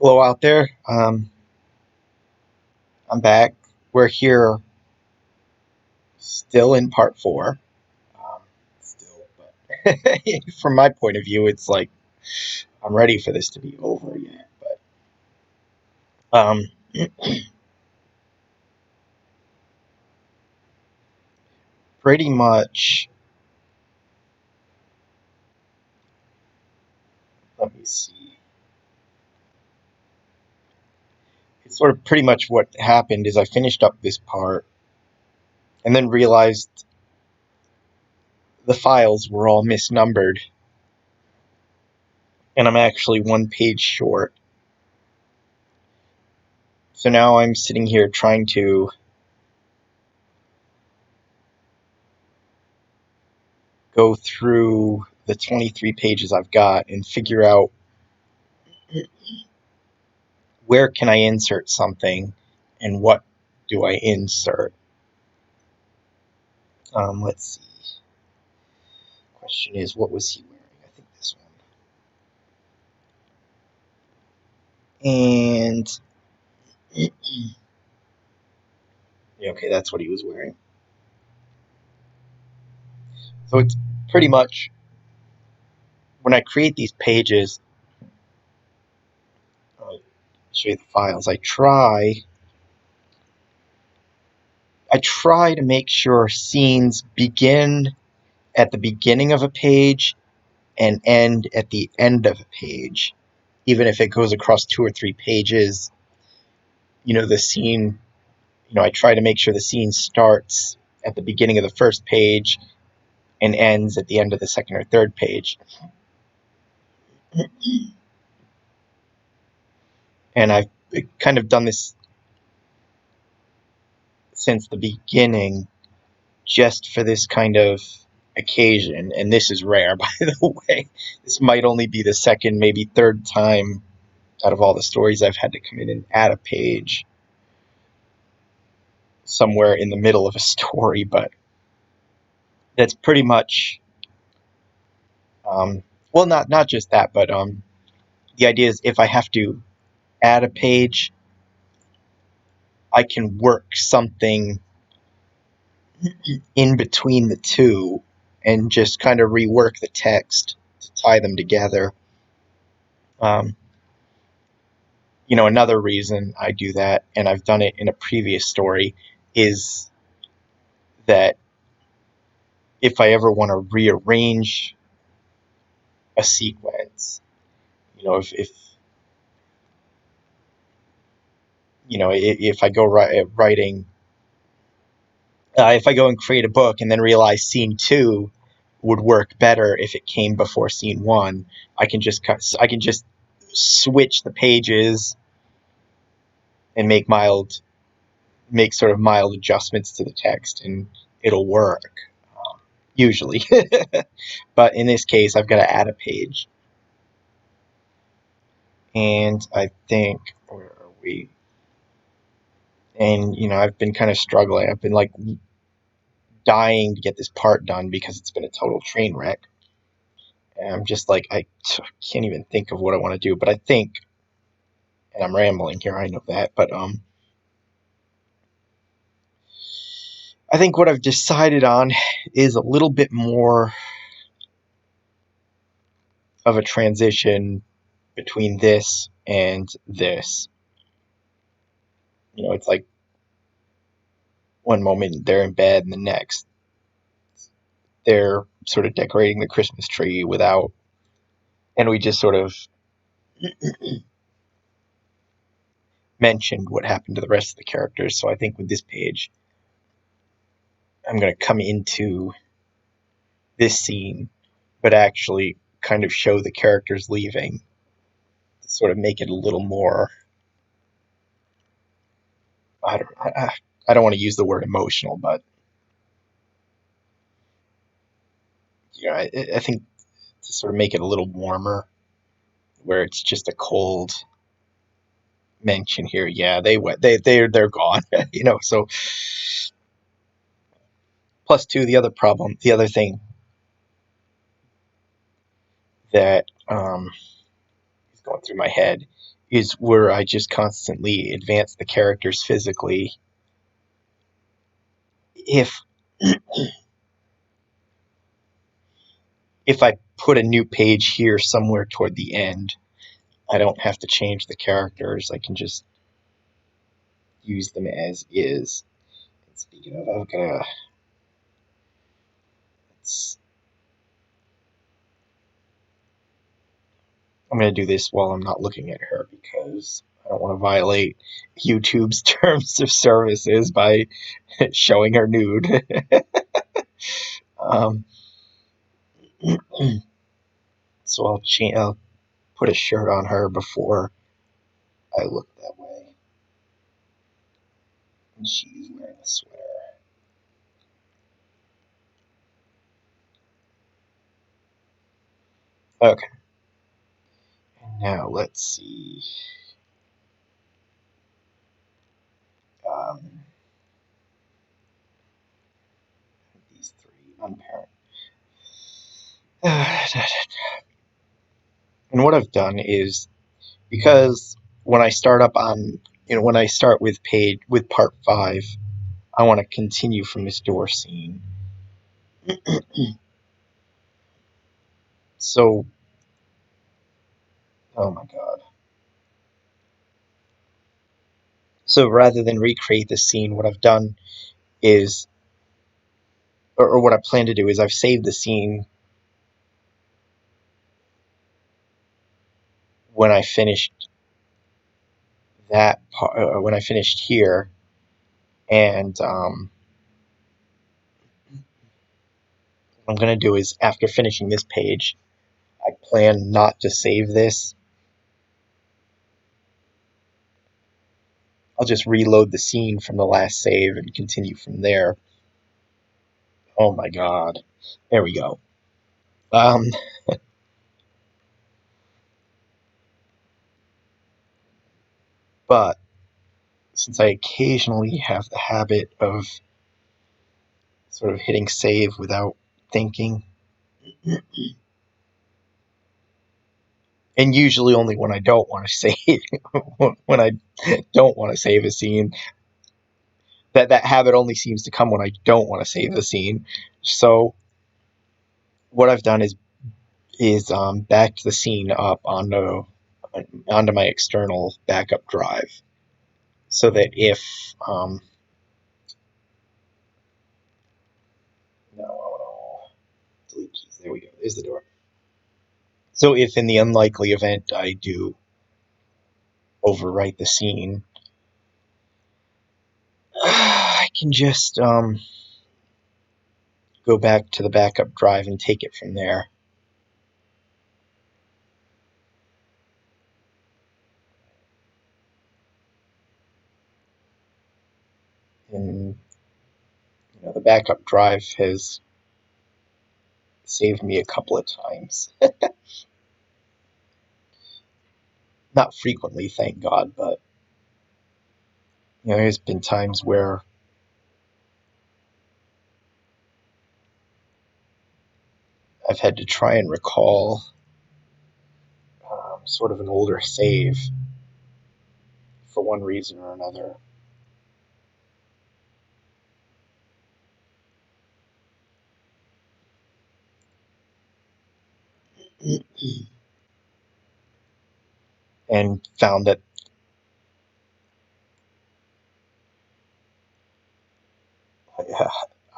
Hello out there. I'm back. We're here still in part four. Still, but from my point of view, it's like I'm ready for this to be over yet. But pretty much, let me see. It's sort of pretty much what happened is I finished up this part and then realized the files were all misnumbered, and I'm actually one page short. So now I'm sitting here trying to go through the 23 pages I've got and figure out where can I insert something and what do I insert. Let's see. Question is, what was he wearing? I think this one. And yeah, okay, that's what he was wearing. So it's pretty much when I create these pages, I'll show you the files. I try to make sure scenes begin at the beginning of a page and end at the end of a page. Even if it goes across 2 or 3 pages, the scene, I try to make sure the scene starts at the beginning of the first page and ends at the end of the second or third page. And I've kind of done this since the beginning just for this kind of occasion. And this is rare, by the way. This might only be the second, maybe third time out of all the stories I've had to come in and add a page somewhere in the middle of a story, but that's pretty much, well, not just that, but the idea is if I have to add a page, I can work something in between the two and just kind of rework the text to tie them together. Um, Another reason I do that, and I've done it in a previous story, is that if I ever want to rearrange a sequence, if if I go writing, if I go and create a book and then realize scene two would work better if it came before scene one, I can just switch the pages and make sort of mild adjustments to the text, and it'll work usually. But in this case, I've got to add a page, and I think where are we? And I've been kind of struggling. I've been like dying to get this part done because it's been a total train wreck. And I'm just like can't even think of what I want to do. But I think, and I'm rambling here, I know that, but I think what I've decided on is a little bit more of a transition between this and this. It's like one moment they're in bed and the next they're sort of decorating the Christmas tree without, and we just sort of mentioned what happened to the rest of the characters. So I think with this page, I'm going to come into this scene, but actually kind of show the characters leaving to sort of make it a little more. I don't, I don't want to use the word emotional, but I think to sort of make it a little warmer, where it's just a cold mention here. Yeah, they're gone. So plus two, the other thing that is going through my head is where I just constantly advance the characters physically. If if I put a new page here somewhere toward the end, I don't have to change the characters. I can just use them as is. And speaking of, I'm gonna do this while I'm not looking at her because I don't want to violate YouTube's terms of services by showing her nude. um, so I'll put a shirt on her before I look that way. And she's wearing a sweater. Okay. And now let's see. Um, these three unparent. And what I've done is because when I start up on, when I start with part 5, I want to continue from this door scene. So, oh my god. So rather than recreate this scene, what I've done is, or what I plan to do is, I've saved the scene when I finished that part, when I finished here, and what I'm going to do is, after finishing this page, I plan not to save this. I'll just reload the scene from the last save and continue from there. Oh my god. There we go. Um, but since I occasionally have the habit of sort of hitting save without thinking, and usually only when I don't want to save, when I don't want to save a scene, that habit only seems to come when I don't want to save the scene. So what I've done is backed the scene up onto my external backup drive, so that if no, delete keys. There we go. There's the door. So if in the unlikely event I do overwrite the scene, I can just go back to the backup drive and take it from there. And the backup drive has saved me a couple of times. Not frequently, thank God, but there's been times where I've had to try and recall sort of an older save for one reason or another. And found that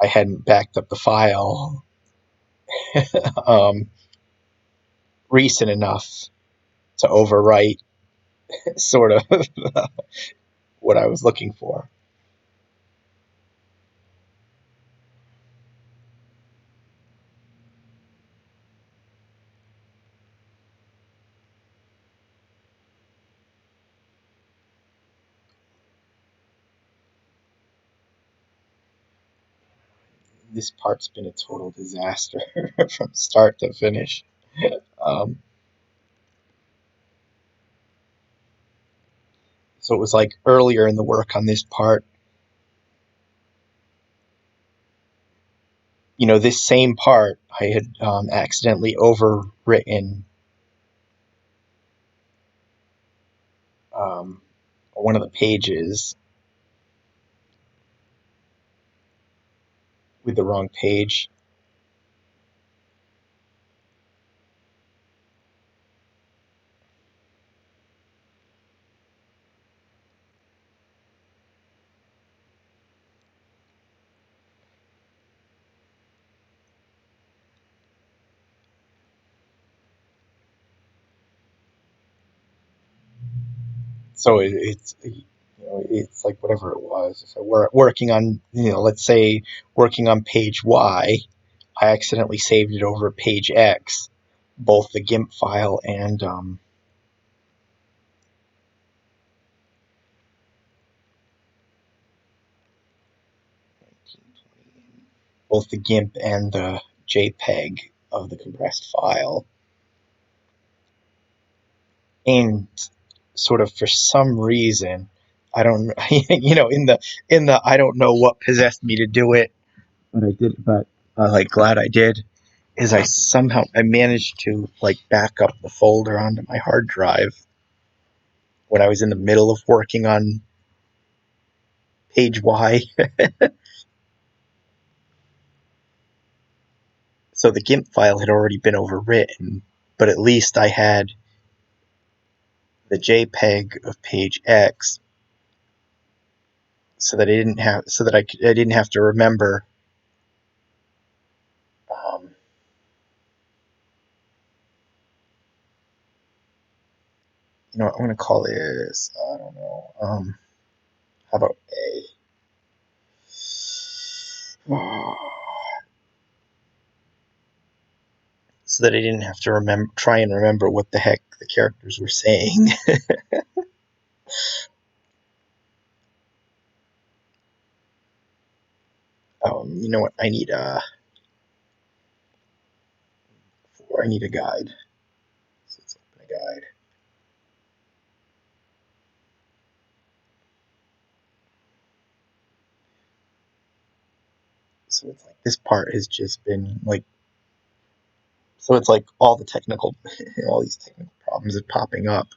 I hadn't backed up the file um, recent enough to overwrite sort of what I was looking for. This part's been a total disaster from start to finish. Um, so it was like earlier in the work on this part, this same part I had accidentally overwritten one of the pages with the wrong page. So it's like whatever it was. So we're working on, let's say working on page Y. I accidentally saved it over page X, both the GIMP file and both the GIMP and the JPEG of the compressed file. And sort of for some reason, I don't, in the I don't know what possessed me to do it, but I did. But like glad I did. Is I managed to like back up the folder onto my hard drive when I was in the middle of working on page Y. So the GIMP file had already been overwritten, but at least I had the JPEG of page X, so that I didn't have to remember. Um, I'm going to call this. I don't know. How about A? So that I didn't have to try and remember what the heck the characters were saying. You know what? I need a guide. So let's open a guide. So it's like this part has just been like. So it's like all these technical problems are popping up.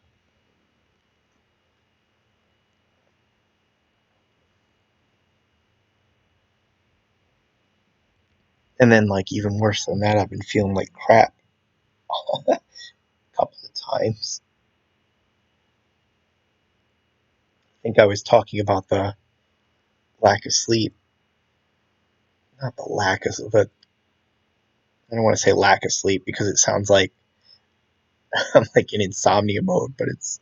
And then, like, even worse than that, I've been feeling like crap a couple of times. I think I was talking about the lack of sleep. Not the lack of, but I don't want to say lack of sleep because it sounds like I'm like in insomnia mode, but it's,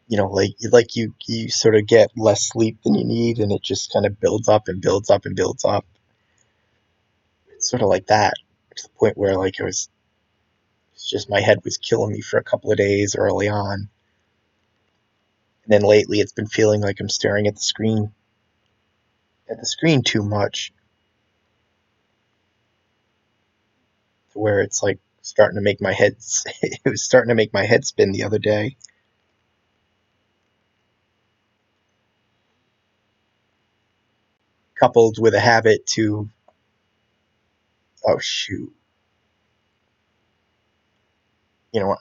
you sort of get less sleep than you need, and it just kind of builds up and builds up and builds up. It's sort of like that to the point where like it's just my head was killing me for a couple of days early on. And then lately it's been feeling like I'm staring at the screen too much, to where it's like starting to make my head it was starting to make my head spin the other day. Coupled with a habit to, oh shoot,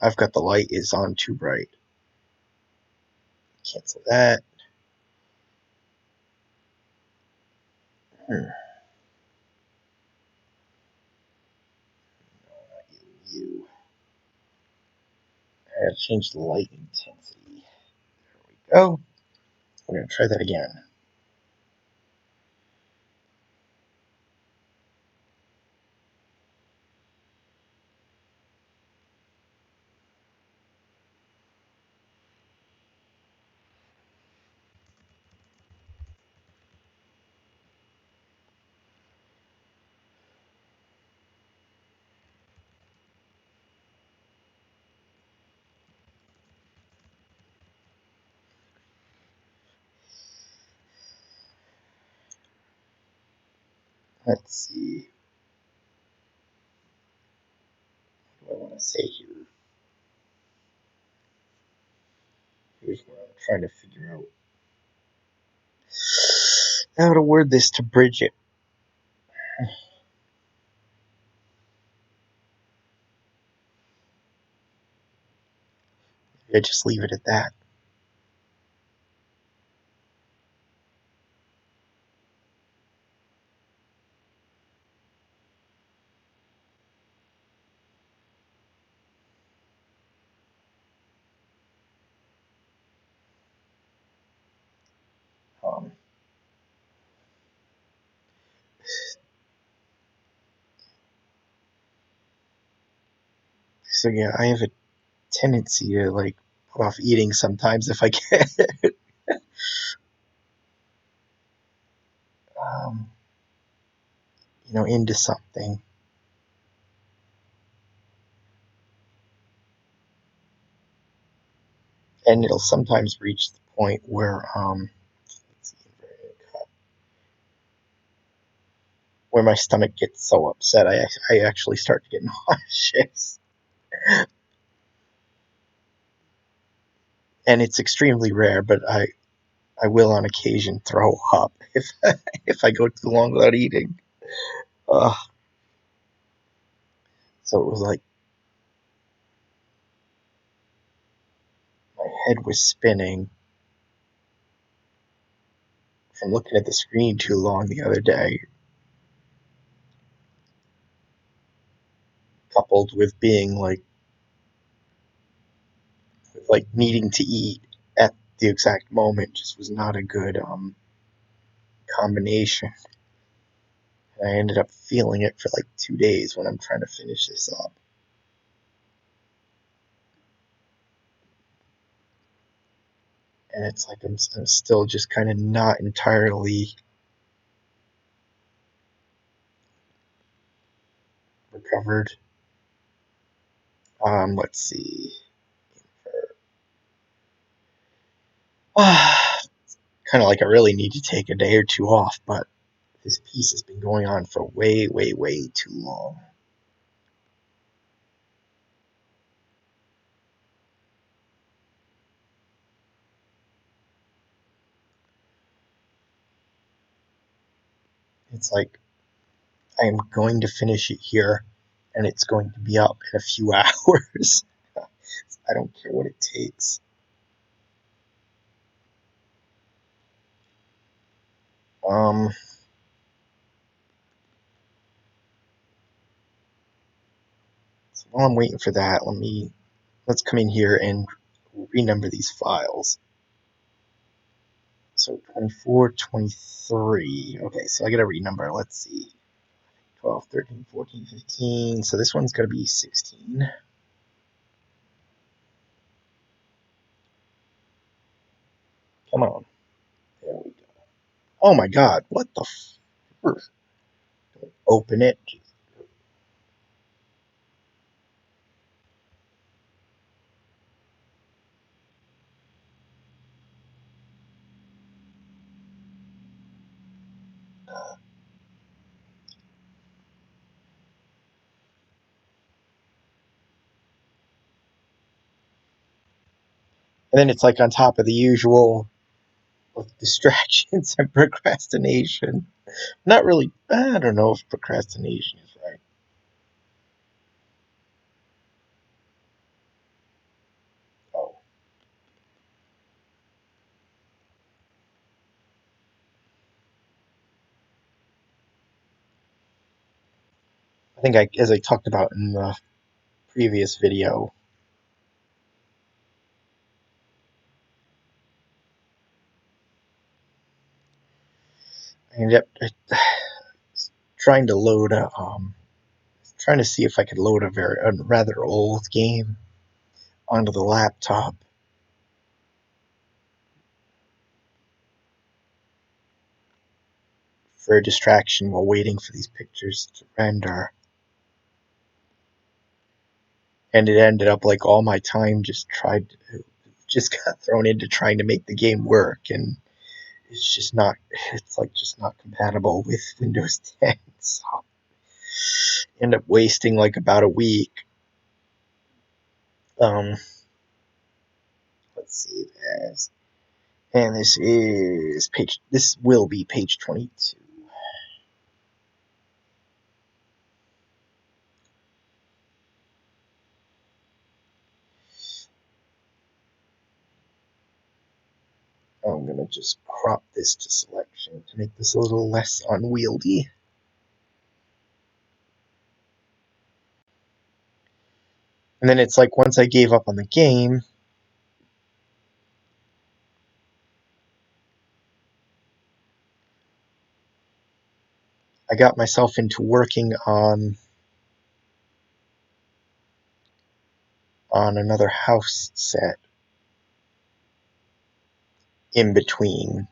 I've got the light is on too bright. Cancel that. Hmm. You. I gotta change the light intensity. There we go. We're gonna try that again. Let's see. What do I want to say here? Here's what I'm trying to figure out. How to word this to Bridget. I just leave it at that. So yeah, I have a tendency to like put off eating sometimes if I get um, into something, and it'll sometimes reach the point where let's see, where my stomach gets so upset I actually start to get nauseous, and it's extremely rare, but I will on occasion throw up if I go too long without eating. Uh, so it was like my head was spinning from looking at the screen too long the other day, coupled with being like needing to eat at the exact moment just was not a good combination. And I ended up feeling it for like 2 days when I'm trying to finish this up. And it's like I'm still just kind of not entirely recovered. Let's see. Kind of like I really need to take a day or two off, but this piece has been going on for way, way, way too long. It's like I'm going to finish it here, and it's going to be up in a few hours. I don't care what it takes. Um, so while I'm waiting for that, let's come in here and renumber these files. So 24, 23. Okay, so I gotta renumber. Let's see. 12, 13, 14, 15. So this one's gonna be 16. Come on. There we go. Oh my god, what the f- Open it. And then it's like on top of the usual distractions and procrastination. Not really, I don't know if procrastination is right. Oh, I think as I talked about in the previous video, I ended up trying to load trying to see if I could load a rather old game onto the laptop for a distraction while waiting for these pictures to render. And it ended up like all my time just got thrown into trying to make the game work, and it's like just not compatible with Windows 10. So end up wasting like about a week. Um, let's see as and this will be page 22. I'm gonna just crop this to selection to make this a little less unwieldy. And then it's like once I gave up on the game, I got myself into working on on another house set in between,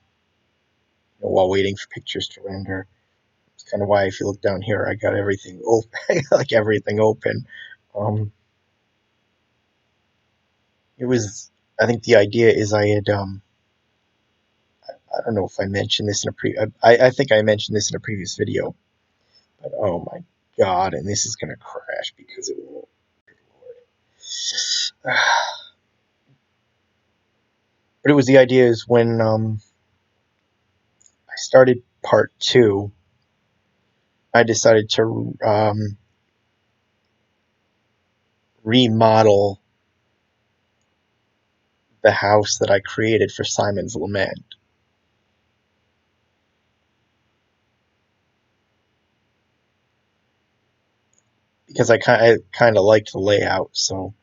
while waiting for pictures to render. It's kind of why, if you look down here, I got everything open, like everything open. Um, it was, I think the idea is I had, I don't know if I mentioned this in I think I mentioned this in a previous video, but oh my god, and this is going to crash because it will. But it was, the idea is when I started part 2, I decided to remodel the house that I created for Simon's Lament. Because I kind of liked the layout, so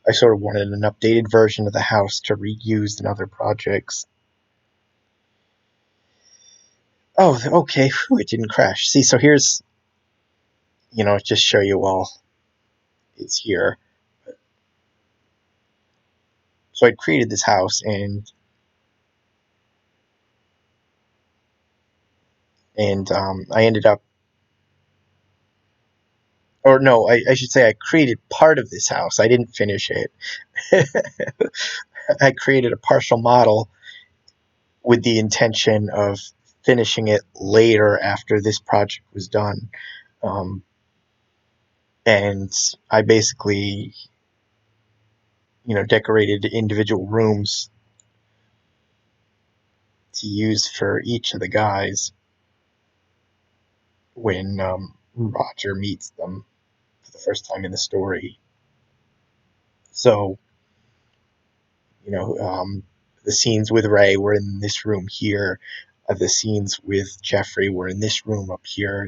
I sort of wanted an updated version of the house to reuse in other projects. Oh, okay, whew, it didn't crash. See, so here's, just show you all, it's here. So I created this house, and I ended up, or no, I should say I created part of this house. I didn't finish it. I created a partial model with the intention of finishing it later after this project was done. Um, and I basically, decorated individual rooms to use for each of the guys when Roger meets them for the first time in the story. So, the scenes with Ray were in this room here. The scenes with Jeffrey were in this room up here,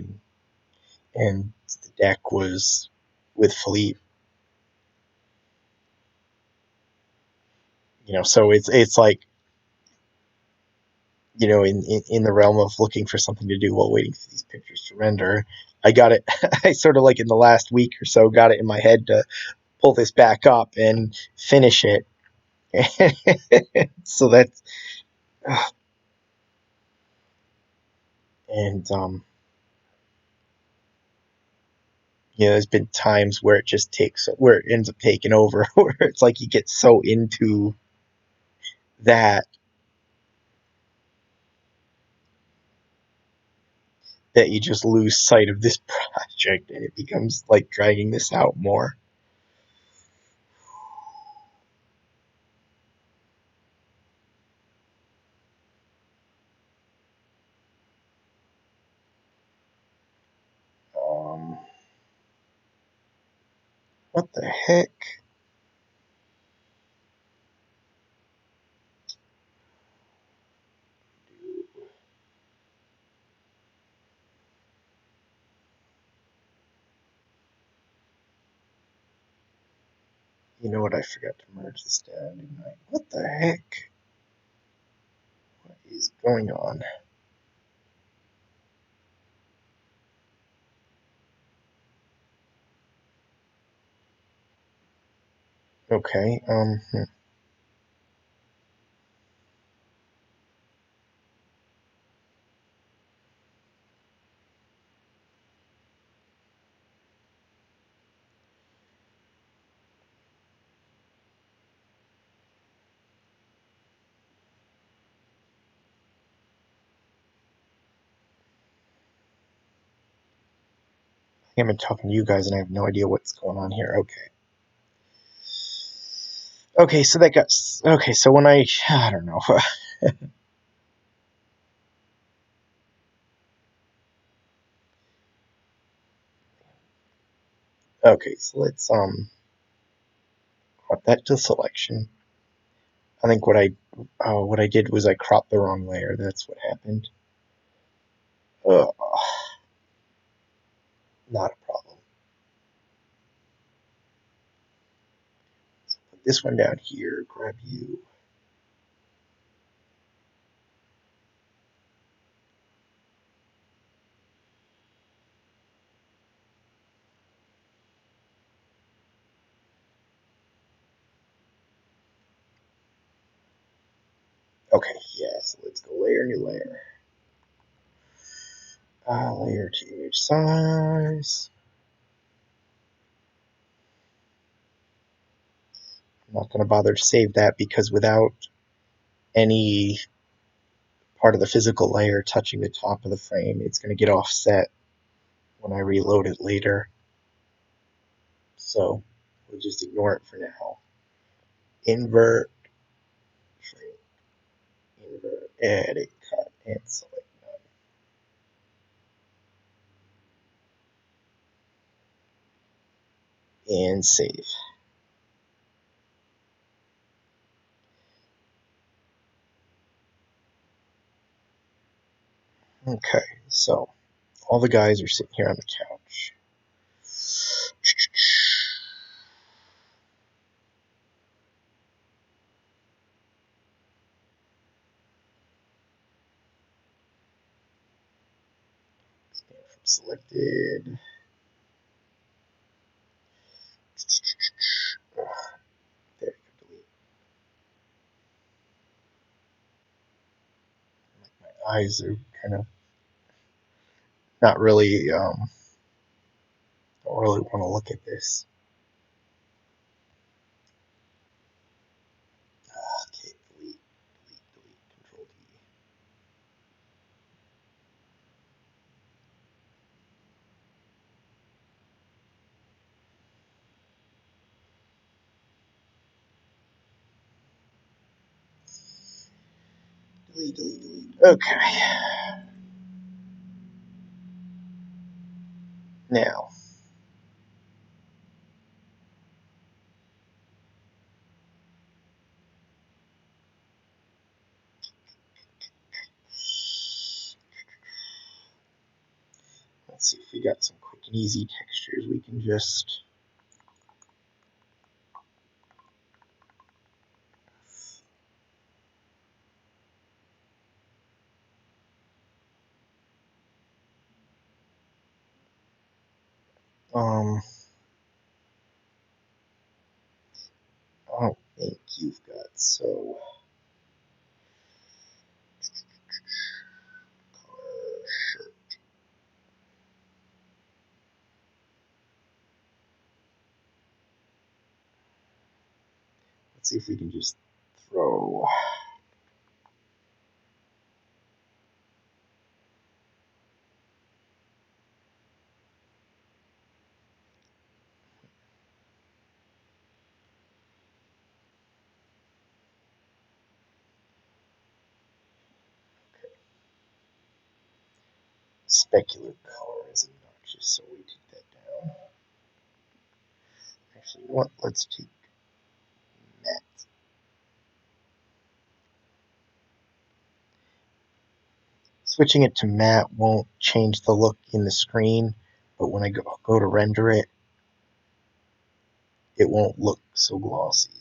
and the deck was with Philippe. So it's like, in the realm of looking for something to do while waiting for these pictures to render. I got it. I sort of, like, in the last week or so, got it in my head to pull this back up and finish it. So that's, and there's been times where where it ends up taking over, where it's like you get so into that you just lose sight of this project, and it becomes like dragging this out more. Um, what the heck? You know what? I forgot to merge this down, didn't I? What the heck? What is going on? Okay, I've been talking to you guys and I have no idea what's going on here. Okay. Okay, so that got. Okay, so when I don't know. Okay, so let's crop that to selection. I think what I did was I cropped the wrong layer. That's what happened. Ugh, not a problem. So put this one down here. Grab you. Okay, yeah, so let's go layer, new layer. Layer to image size. I'm not going to bother to save that because without any part of the physical layer touching the top of the frame, it's going to get offset when I reload it later. So we'll just ignore it for now. Invert, shrink, invert, edit, cut, and select none. And save. Okay, so all the guys are sitting here on the couch. Expand from selected. There you go, delete. My eyes are kind of not really, don't really want to look at this. Okay, delete, Control D. Delete. Okay. Now, let's see if we got some quick and easy textures. We can just I don't think you've got so color shirt. Let's see if we can just throw specular color as obnoxious, so we take that down. Actually, what? Let's take matte. Switching it to matte won't change the look in the screen, but when I go to render it, it won't look so glossy.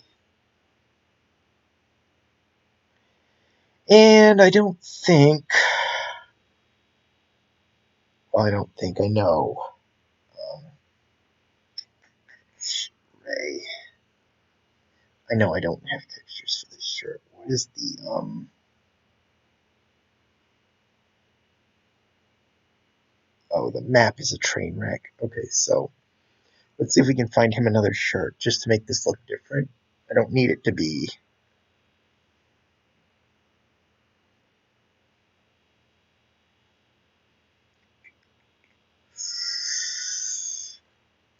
And I don't think, well, I know. Ray. I know I don't have textures for this shirt. What is the, oh, the map is a train wreck. Okay, so let's see if we can find him another shirt just to make this look different. I don't need it to be.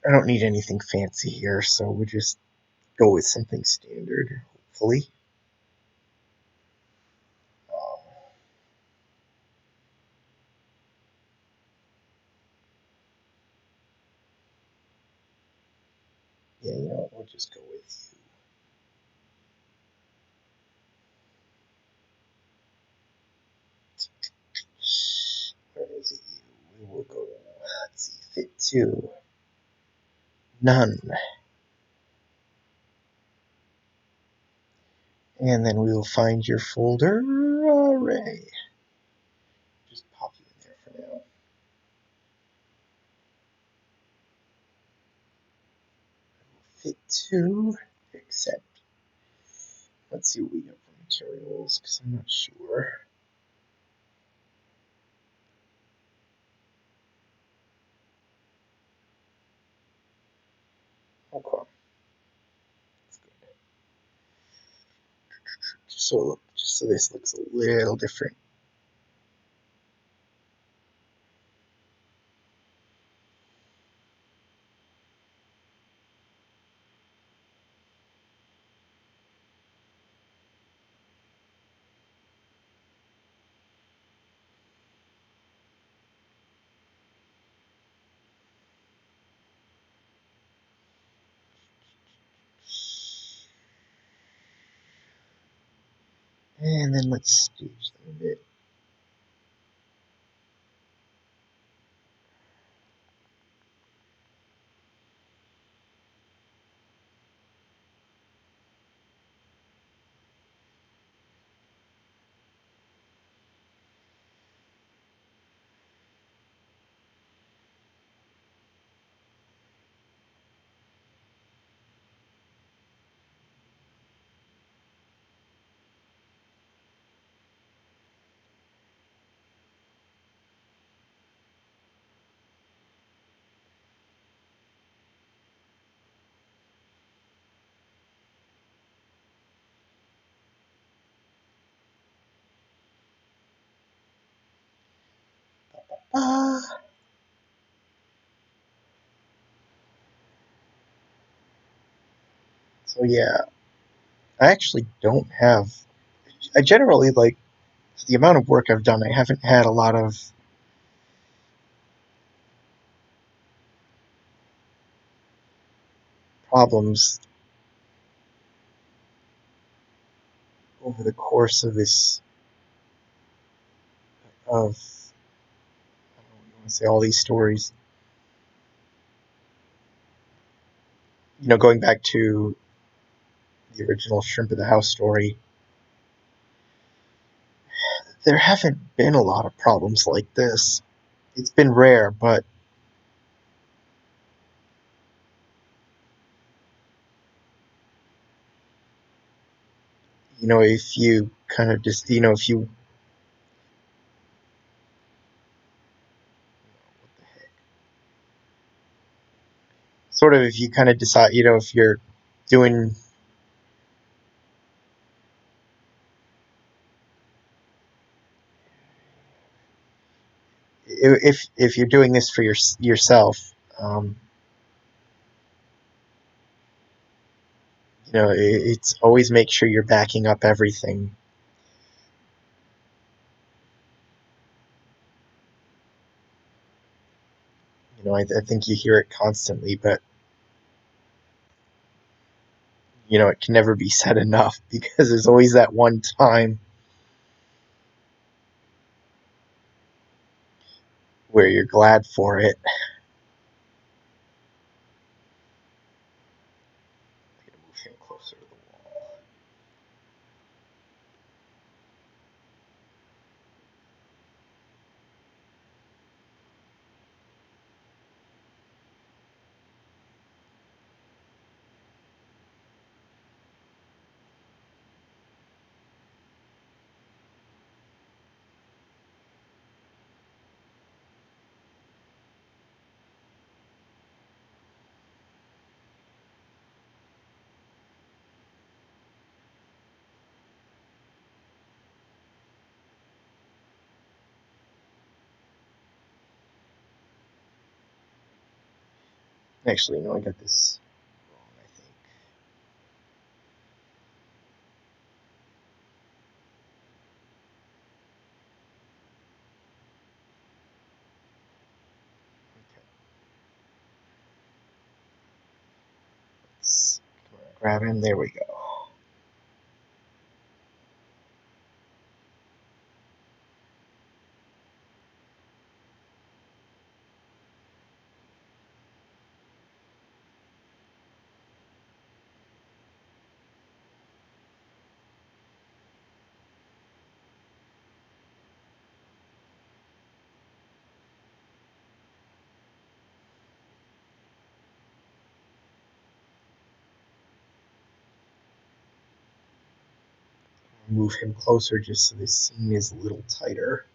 I don't need anything fancy here, so we'll just go with something standard, hopefully. Um, yeah, you know what? We'll just go with you. Where is it? You? We will go. Let's see. Fit to none, and then we will find your folder array. Just pop you in there for now. Fit to accept. Let's see what we got from materials because I'm not sure. Okay. That's good. Just so this looks a little different. And then let's stage them a bit. Uh, so yeah, I actually don't have. I generally like the amount of work I've done. I haven't had a lot of problems over the course of this of I don't want to say all these stories. Going back to the original Shrimp of the House story, there haven't been a lot of problems like this. It's been rare, but if you kind of just, if you sort of, if you kind of decide, if you're doing, if you're doing this for yourself, it's always make sure you're backing up everything. I think you hear it constantly, but it can never be said enough because there's always that one time where you're glad for it. Move him closer to the wall. Actually, no, I got this wrong, I think. Okay. Let's grab him. There we go. move him closer just so this scene is a little tighter.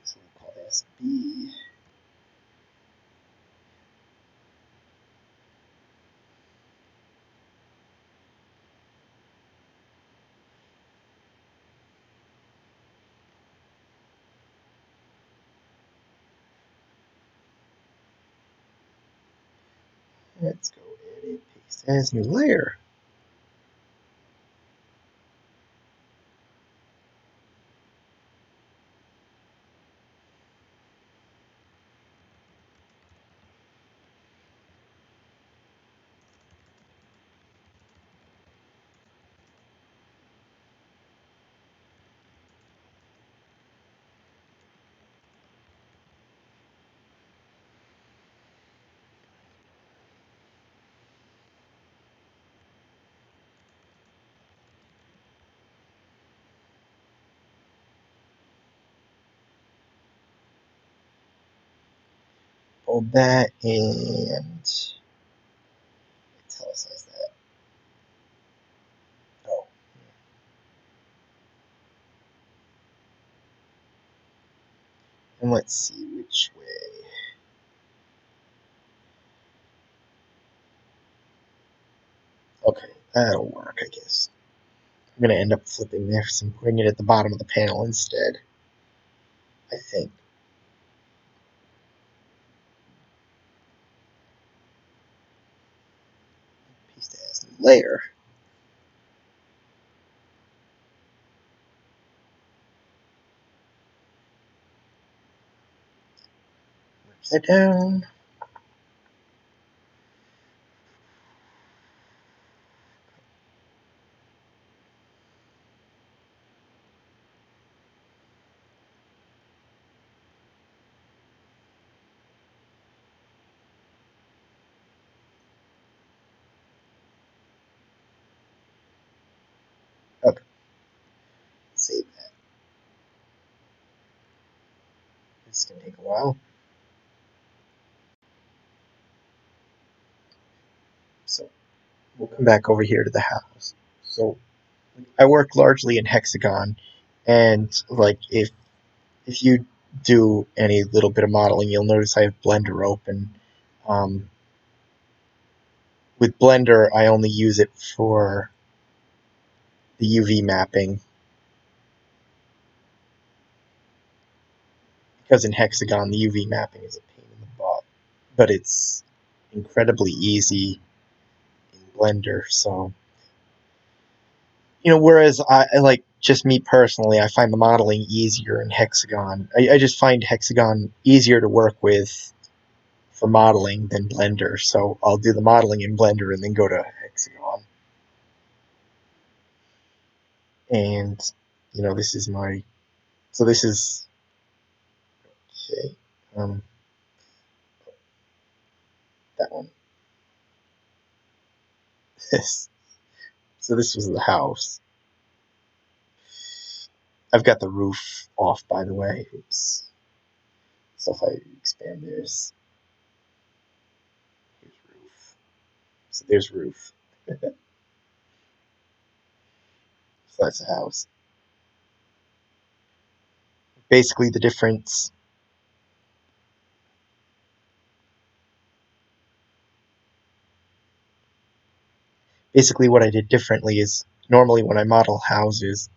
So we'll call this B. Let's go edit, paste as new layer. Hold that and italicize that. Oh. And let's see which way. Okay, that'll work, I guess. I'm going to end up flipping this and putting it at the bottom of the panel instead, I think. Paste as new layer. Merge that down. Okay, save that. This is going to take a while. So we'll come back over here to the house. So I work largely in hexagon, and like if you do any little bit of modeling, you'll notice I have Blender open. With Blender, I only use it for the UV mapping, because in hexagon the UV mapping is a pain in the butt, but it's incredibly easy in Blender. So whereas I like, just me personally, I find the modeling easier in hexagon. I just find hexagon easier to work with for modeling than Blender, so I'll do the modeling in Blender and then go to hexagon. And this is my, so this is okay. That one. This. So this was the house. I've got the roof off, by the way. Oops. So if I expand this, here's roof. So there's roof. So that's the house. Basically, the difference. Basically, what I did differently is, normally when I model houses,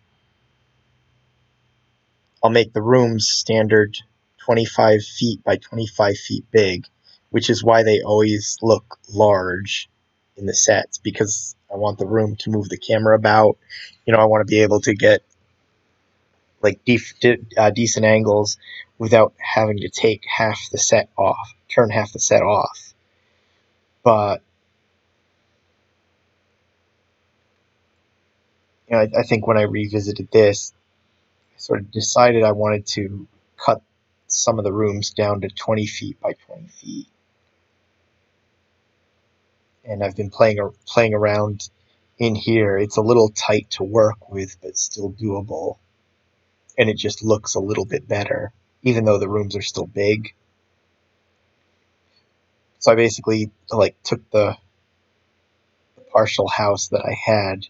I'll make the rooms standard 25 feet by 25 feet big, which is why they always look large in the sets, because I want the room to move the camera about. I want to be able to get like decent angles without having to take half the set off, turn half the set off. But I think when I revisited this, I sort of decided I wanted to cut some of the rooms down to 20 feet by 20 feet. And I've been playing around in here. It's a little tight to work with, but still doable. And it just looks a little bit better, even though the rooms are still big. So I basically like took the partial house that I had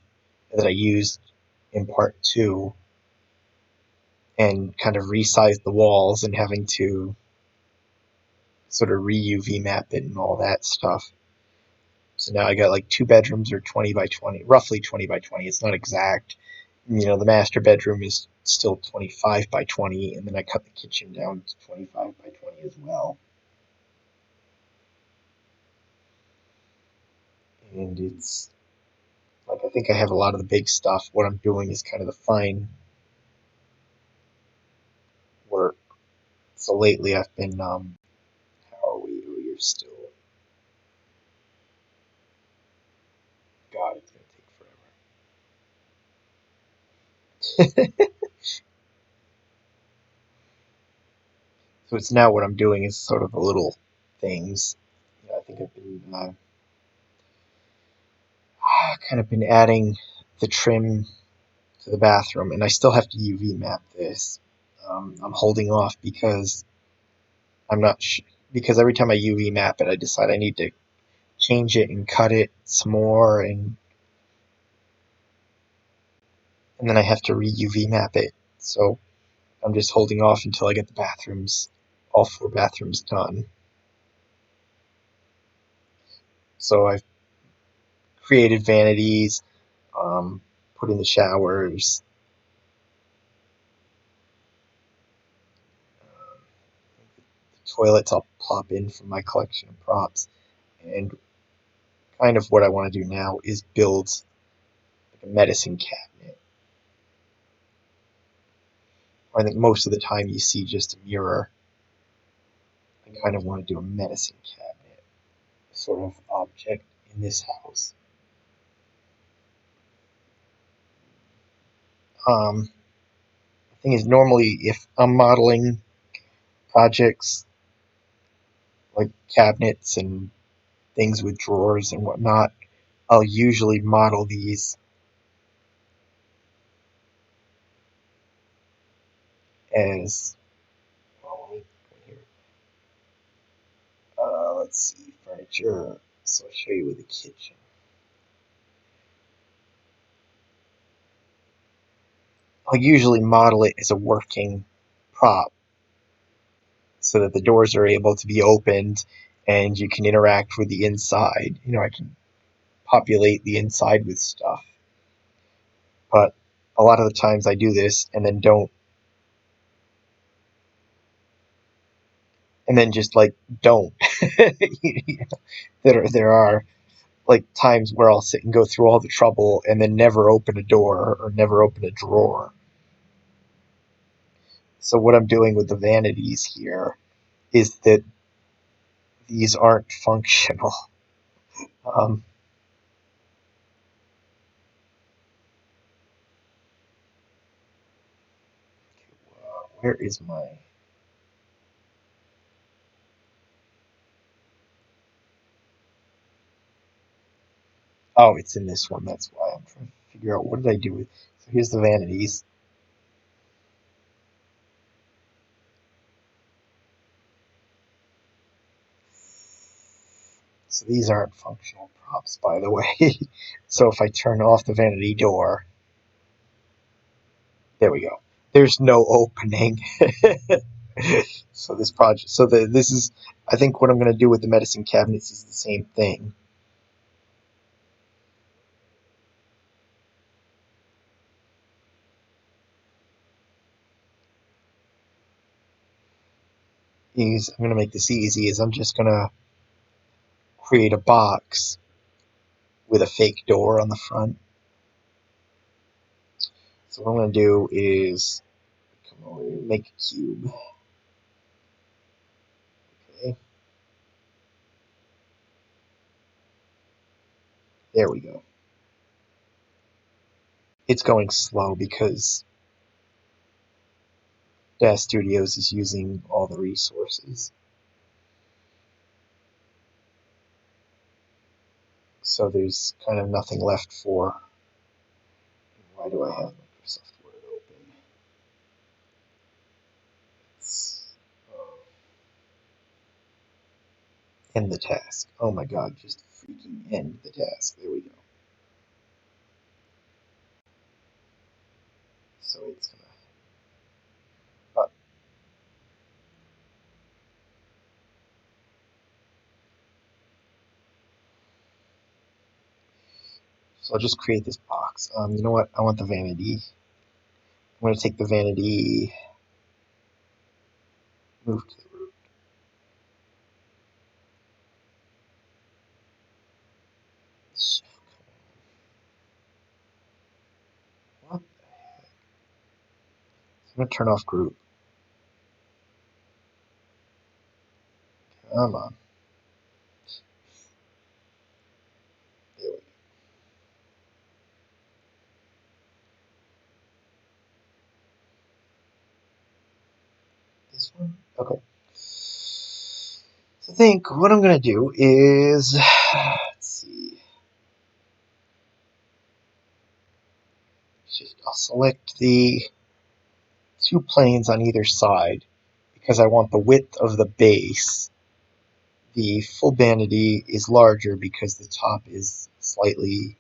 that I used in part two and kind of resized the walls and having to sort of re-UV map it and all that stuff. So now I got like two bedrooms are 20 by 20, roughly 20 by 20. It's not exact. The master bedroom is still 25 by 20, and then I cut the kitchen down to 25 by 20 as well. And it's like I think I have a lot of the big stuff. What I'm doing is kind of the fine work. So lately I've been, how are we? Oh, you're still, God, it's going to take forever. So it's now what I'm doing is sort of the little things. I think I've been kind of been adding the trim to the bathroom, and I still have to UV map this. I'm holding off because I'm not because every time I UV map it, I decide I need to change it and cut it some more, and then I have to re UV map it. So I'm just holding off until I get the bathrooms, all four bathrooms done. So I've created vanities, put in the showers. The toilets I'll plop in from my collection of props. And kind of what I want to do now is build like a medicine cabinet. I think most of the time you see just a mirror. I kind of want to do a medicine cabinet sort of object in this house. The thing is, normally if I'm modeling projects like cabinets and things with drawers and whatnot, I'll usually model these as, well, let me go here. Let's see, furniture. So I'll show you with the kitchen. I'll usually model it as a working prop so that the doors are able to be opened and you can interact with the inside. I can populate the inside with stuff. But a lot of the times I do this and then don't, and then just like don't. There are like times where I'll sit and go through all the trouble and then never open a door or never open a drawer. So what I'm doing with the vanities here is that these aren't functional. Um, where is my? Oh, it's in this one. That's why I'm trying to figure out what did I do with. So here's the vanities. So these aren't functional props, by the way. So if I turn off the vanity door, there we go. There's no opening. So this project, so this is, I think what I'm going to do with the medicine cabinets is the same thing. I'm going to make this easy. Is I'm just going to create a box with a fake door on the front. So what I'm going to do is Make a cube. Okay. There we go. It's going slow because DAS Studios is using all the resources. So there's kind of nothing left for. Why do I have Microsoft Word open? End the task. Oh my god, just freaking end the task. There we go. So it's gonna. So I'll just create this box. You know what? I want the vanity. I'm going to take the vanity, move to the root. What the heck? I'm going to turn off group. Come on. There we go. This one? Okay. So I think what I'm going to do is, let's see. I'll select the two planes on either side because I want the width of the base. The full vanity is larger because the top is slightly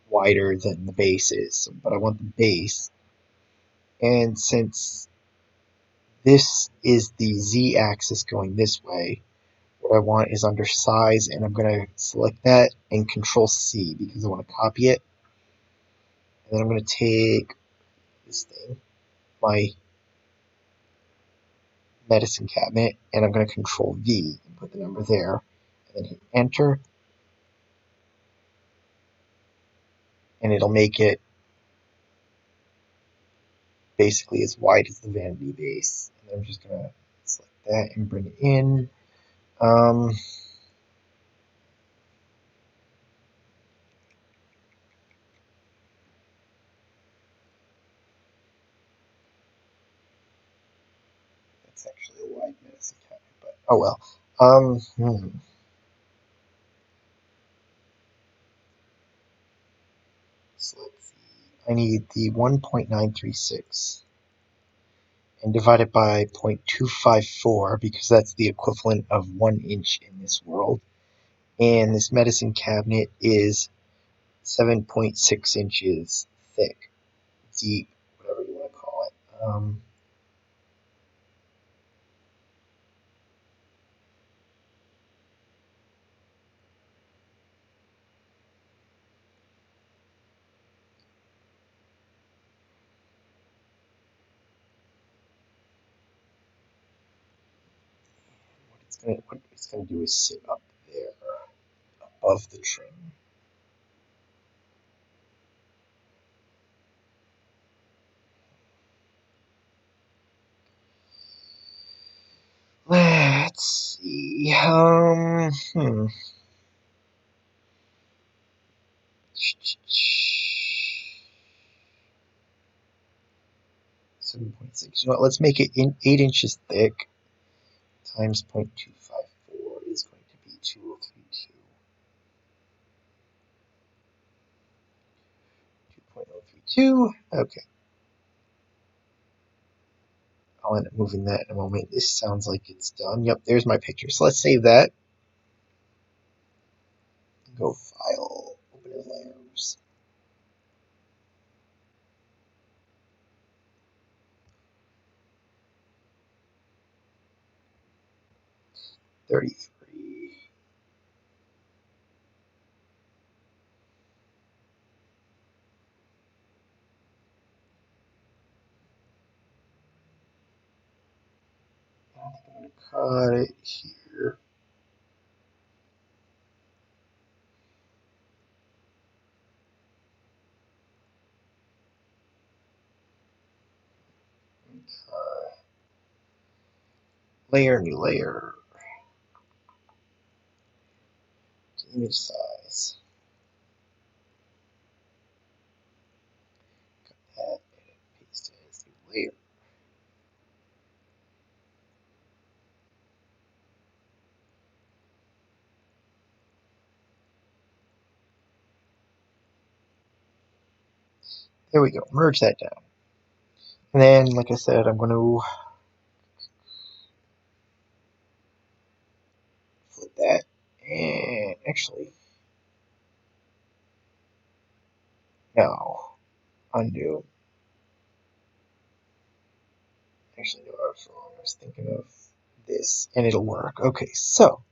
wider than the base is, but I want the base. And since this is the z-axis going this way, what I want is under size, and I'm going to select that and Control C because I want to copy it. And then I'm going to take this thing, my medicine cabinet, and I'm going to Control V and put the number there, and then hit Enter, and it'll make it basically as wide as the vanity base. And then I'm just going to select that and bring it in. That's actually a wide medicine cabinet, but oh well. So let's see. I need the 1.936 and divide it by 0.254 because that's the equivalent of 1 inch in this world. And this medicine cabinet is 7.6 inches thick, deep, whatever you want to call it. What it's going to do is sit up there above the trim. Let's see. 7.6. You know what, let's make it 8 inches thick times 0.254 is going to be 2032. 2.032. Okay. I'll end up moving that in a moment. This sounds like it's done. Yep, there's my picture. So let's save that. Go File, Open as Layers. 33. I think I'm going to cut it here. Layer, new layer. Image size. Cut that, edit, paste it as new layer. There we go. Merge that down. And then, like I said, I'm going to flip that. And actually, no. Undo. Actually, no, I was wrong. I was thinking of this, and it'll work. Okay, so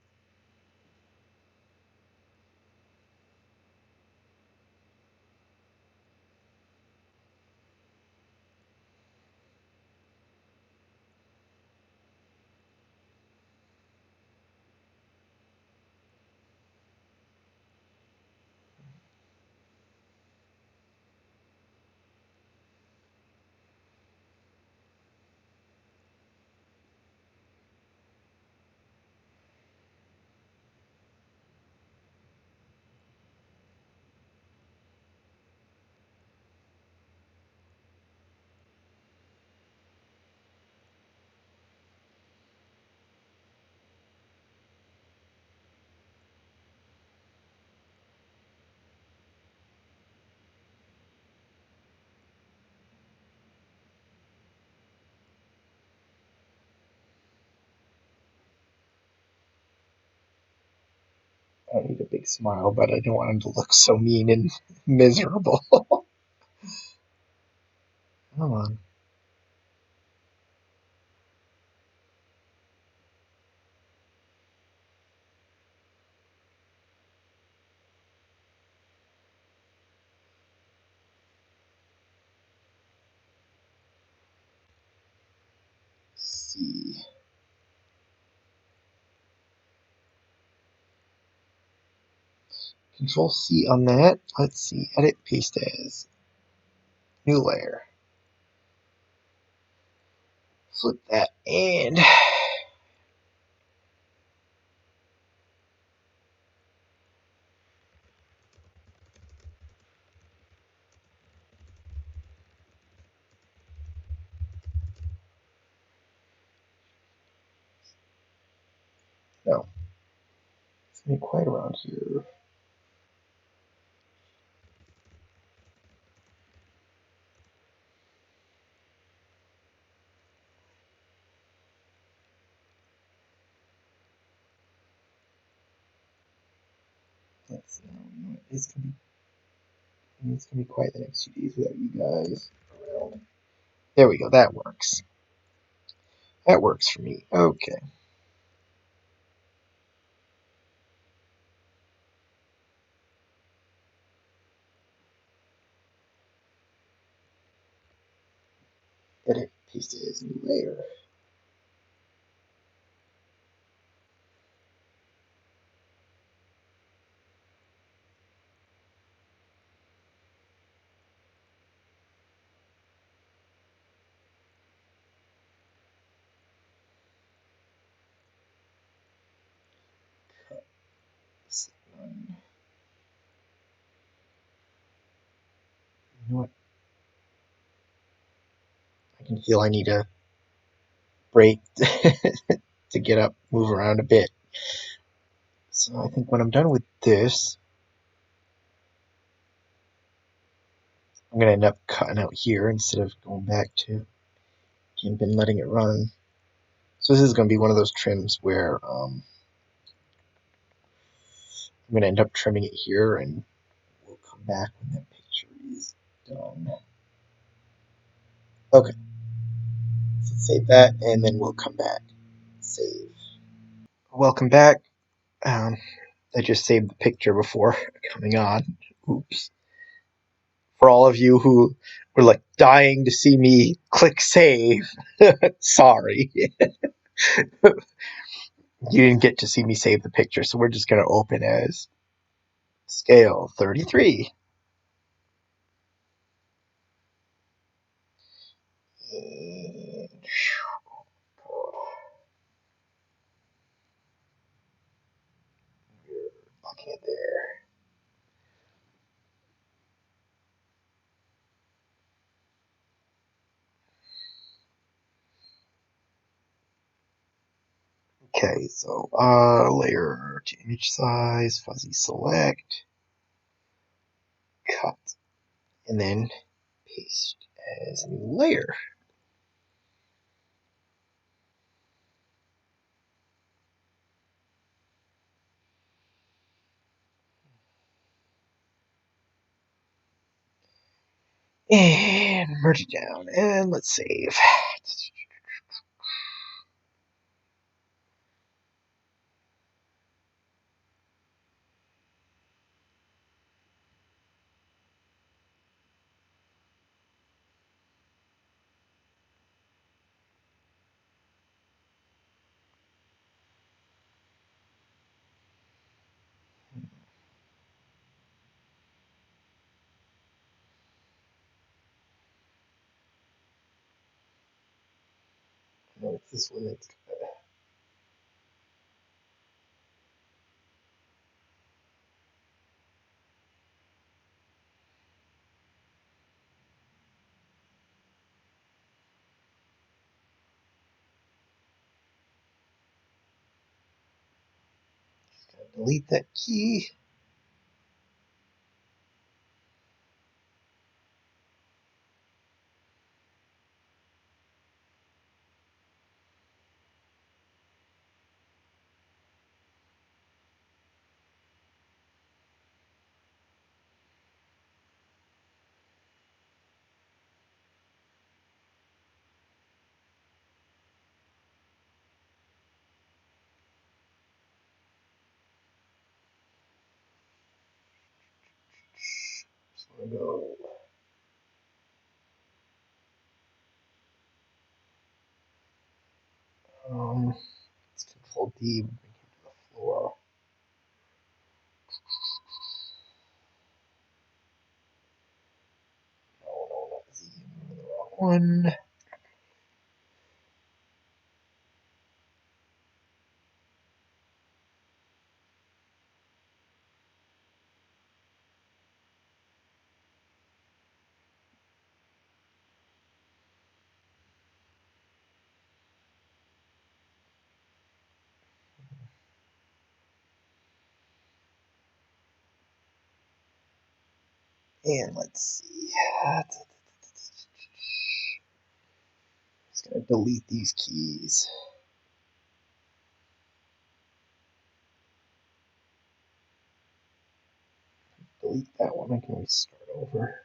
I need a big smile, but I don't want him to look so mean and miserable. Come on. C. Control C on that. Let's see. Edit, paste as. New layer. Flip that and no. It's gonna be quiet around here. Let's see. It's gonna be quiet the next 2 days without you guys around. There we go. That works. That works for me. Okay. Edit, paste it as new layer. You know what? I can feel I need a break to get up, move around a bit. So I think when I'm done with this, I'm going to end up cutting out here instead of going back to GIMP and letting it run. So this is going to be one of those trims where I'm going to end up trimming it here, and we'll come back when that picture is done. Okay, so save that, and then we'll come back. Save. Welcome back. Um, I just saved the picture before coming on. Oops. For all of you who were like dying to see me click save, sorry. You didn't get to see me save the picture, so we're just going to open as scale 33. And looking at there. Okay, so layer to image size, fuzzy select, cut, and then paste as a new layer. And merge it down, and let's save. No, it's this one that's just gonna delete that key. Just wanna go. Let's Control D, bring him to the floor. No, not Z. I'm the wrong one. And let's see. Just gonna delete these keys. Delete that one. I can always start over.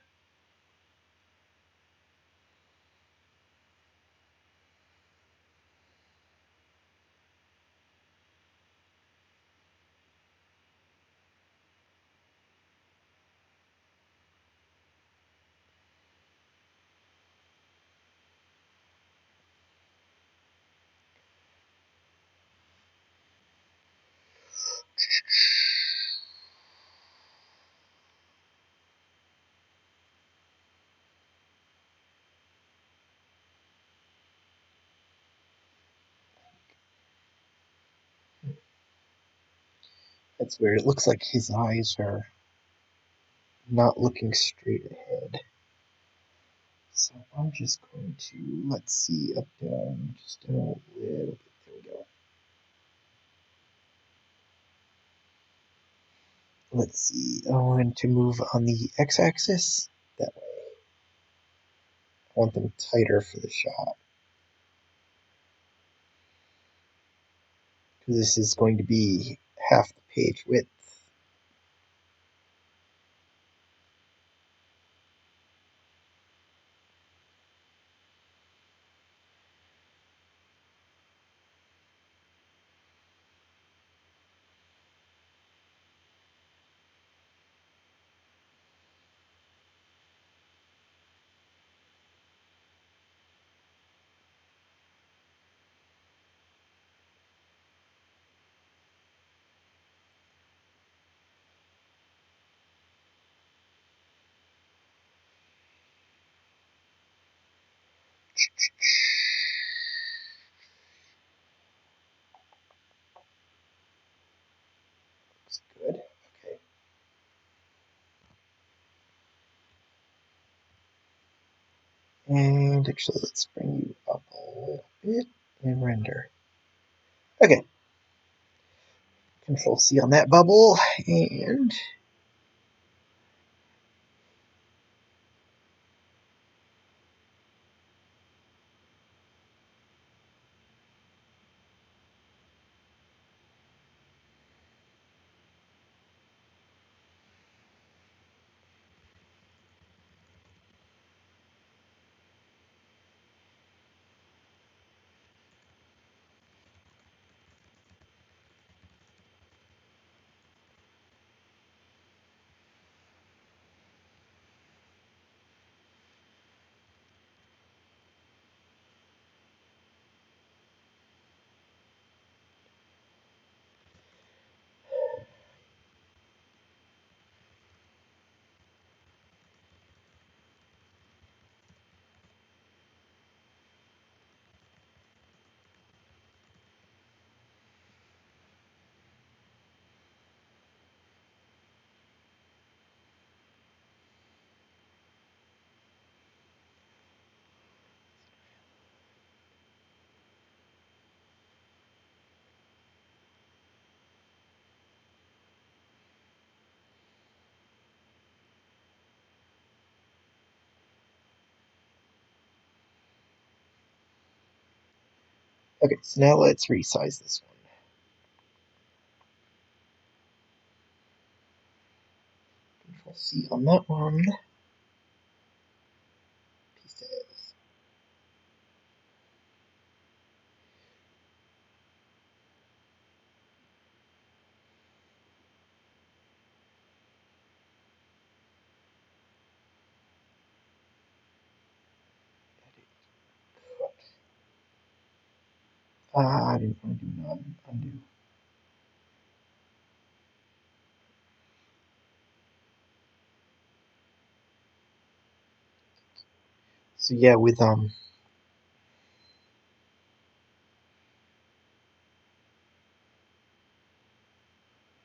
That's weird. It looks like his eyes are not looking straight ahead. So I'm just going to, let's see, up, down, just a little bit. There we go. Let's see. I want to move on the x-axis. That way. I want them tighter for the shot. Because this is going to be half the page width. Looks good. And actually, let's bring you up a little bit and render. Okay. Control C on that bubble, and okay, so now let's resize this one. Control C on that one. Pieces. I didn't want to do none. Undo. So yeah, with so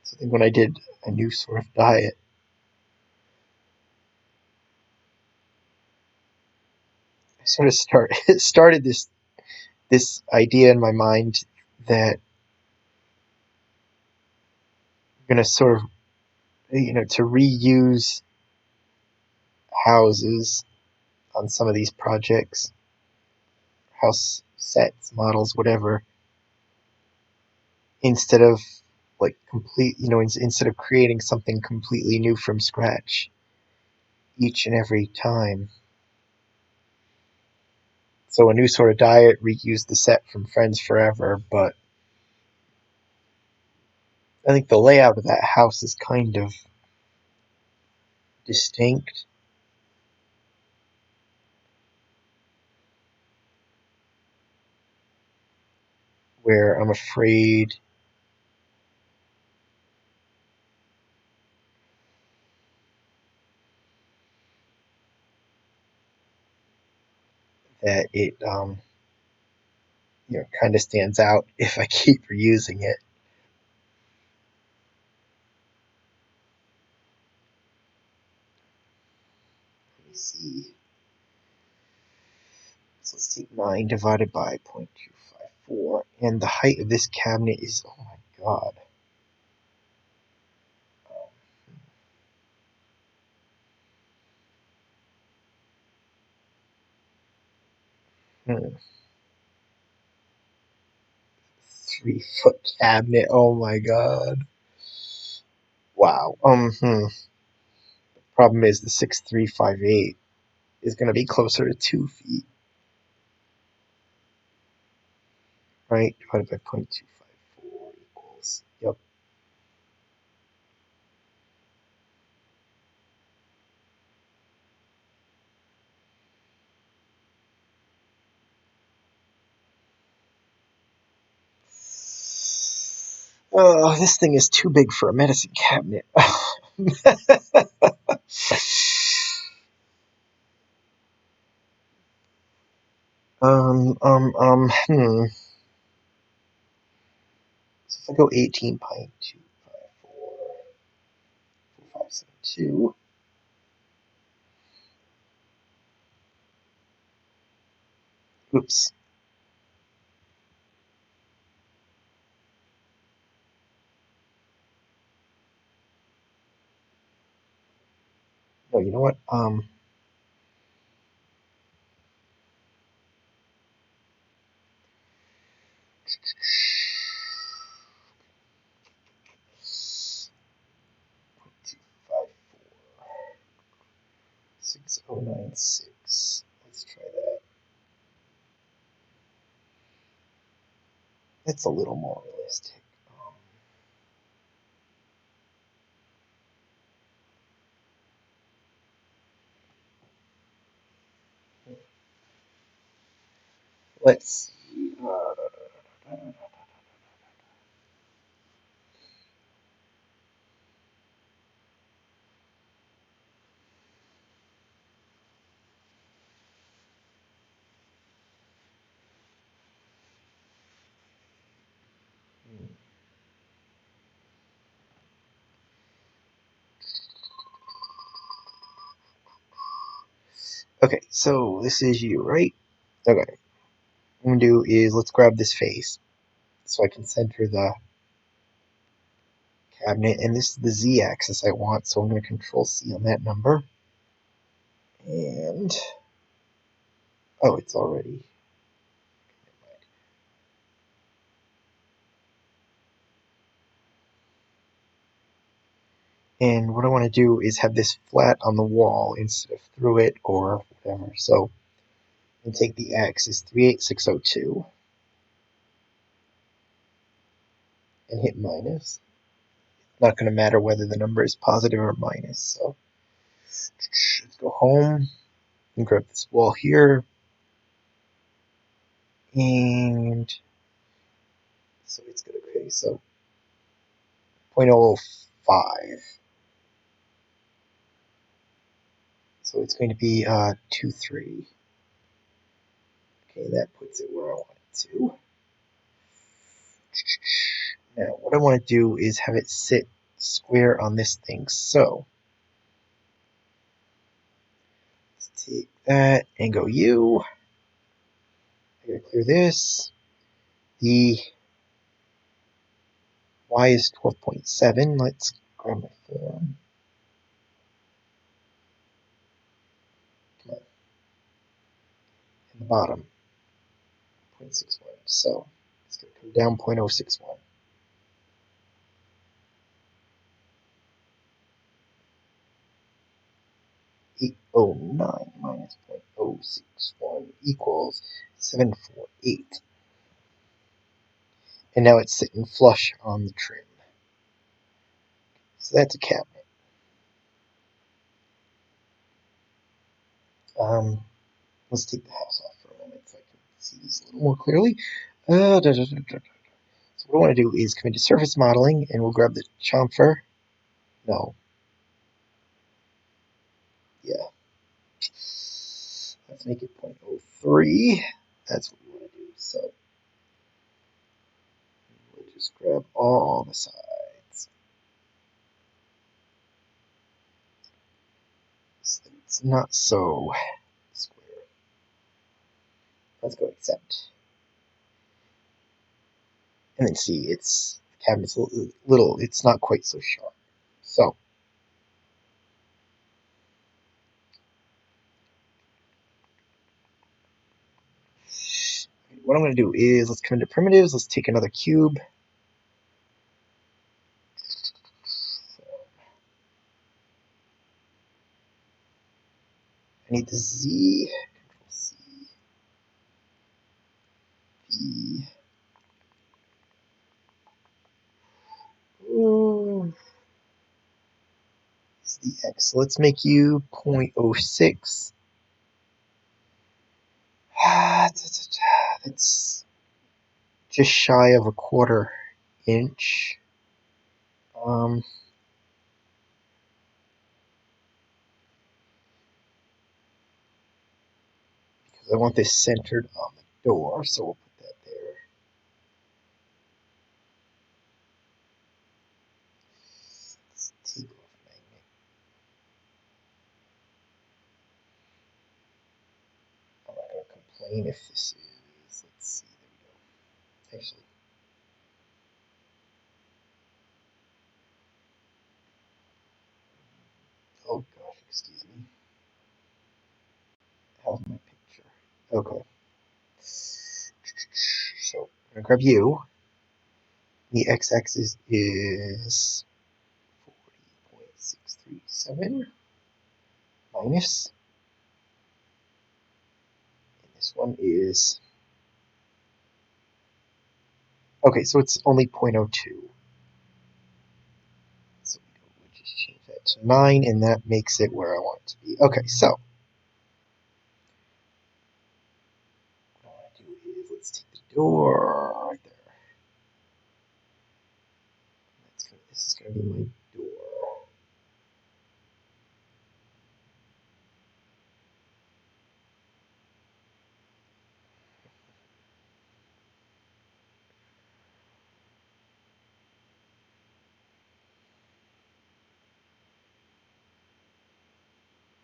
I think when I did a new sort of diet, I sort of started this idea in my mind that I'm gonna sort of to reuse houses on some of these projects, house sets, models, whatever, instead of like instead of creating something completely new from scratch each and every time. So a new sort of diet reused the set from Friends Forever, but I think the layout of that house is kind of distinct, where I'm afraid that it kind of stands out if I keep reusing it. Let me see. So let's take 9 divided by 0.254, and the height of this cabinet is, oh my god. Hmm. 3-foot cabinet, oh my god. Wow. Problem is the 6358 is going to be closer to 2 feet, right? Divided by 0.254 equals, yep. Oh, this thing is too big for a medicine cabinet. Hmm. So if I go 18.254.572, Oops. No, you know what? Two, five, 6096. Let's try that. That's a little more realistic. Let's see. Okay, so this is you, right? Okay. What I'm gonna do is let's grab this face so I can center the cabinet, and this is the z-axis I want, so I'm going to control C on that number. And oh, it's already. And what I want to do is have this flat on the wall instead of through it or whatever. So I'm take the axis 38602 and hit minus. Not going to matter whether the number is positive or minus. So let's go home and grab this wall here. And so it's going to okay, so 0.05. So it's going to be 2.3. Okay, that puts it where I want it to. Now, what I want to do is have it sit square on this thing. So, let's take that and go U. I gotta clear this. The Y is 12.7. Let's grab my form. Come on. And the bottom, 0.61. So, it's gonna come down 0.061. 809 minus 0.061 equals 748. And now it's sitting flush on the trim. So that's a cabinet. Let's take the house off for a moment so I can see this a little more clearly. So what I want to do is come into surface modeling and we'll grab the chamfer. No. Yeah. Let's make it 0.03. That's what we want to do. So we'll just grab all the sides. So it's not so square. Let's go accept. And then see, it's the cabinet's a little, it's not quite so sharp. So what I'm going to do is let's come into primitives. Let's take another cube. I need the Z. Control C. V. Ooh. It's the X. So let's make you 0.06. That's just shy of a quarter inch. Because I want this centered on the door, so we'll put that there. Let's take off magnet. I'm not going to explain if this is, let's see, there we go. Actually, oh gosh, excuse me. How's my picture? Okay. So I'm gonna grab you. The x-axis is 40.637 minus, and this one is, okay, so it's only 0.02. So we just change that to 9, and that makes it where I want it to be. Okay, so what I want to do is let's take the door right there. This is going to be my door.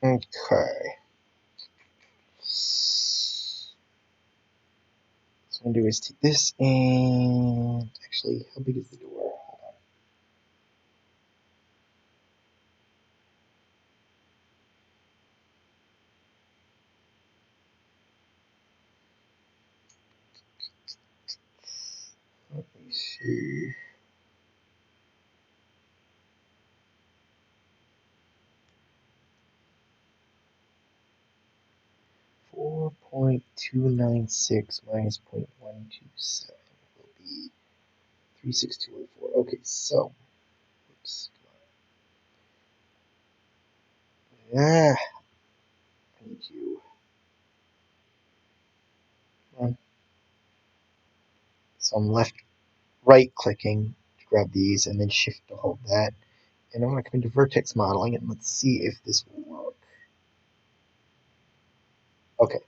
Okay. So what I'm going to do is take this and actually, how big is the door? Hold on. Let me see. 4.296 minus 0.127 will be 36214. Okay, so, oops. Ah, I need you. Come on. So I'm right clicking to grab these and then shift to hold that. And I'm going to come into vertex modeling and let's see if this will work. Okay.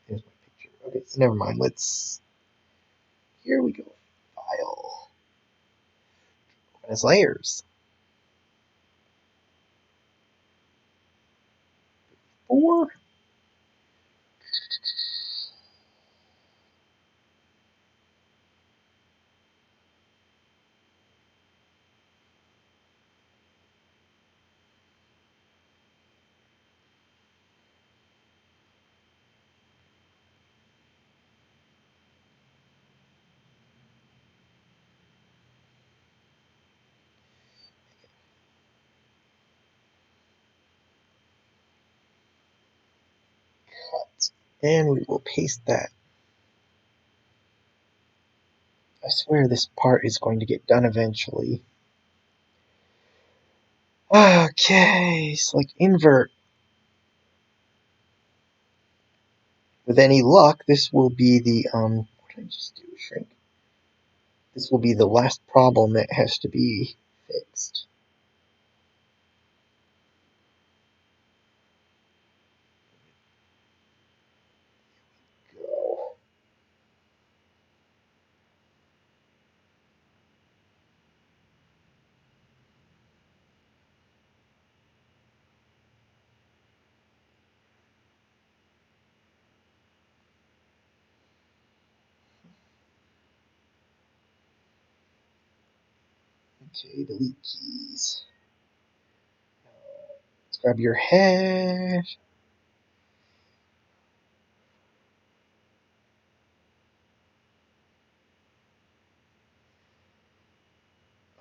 Here's my picture. Okay, so never mind. Here we go. File. Open as layers. 4. Cut. And we will paste that. I swear this part is going to get done eventually. Okay, so like invert. With any luck, this will be the, what did I just do? Shrink. This will be the last problem that has to be fixed. Go. Okay, delete keys. Let's grab your head.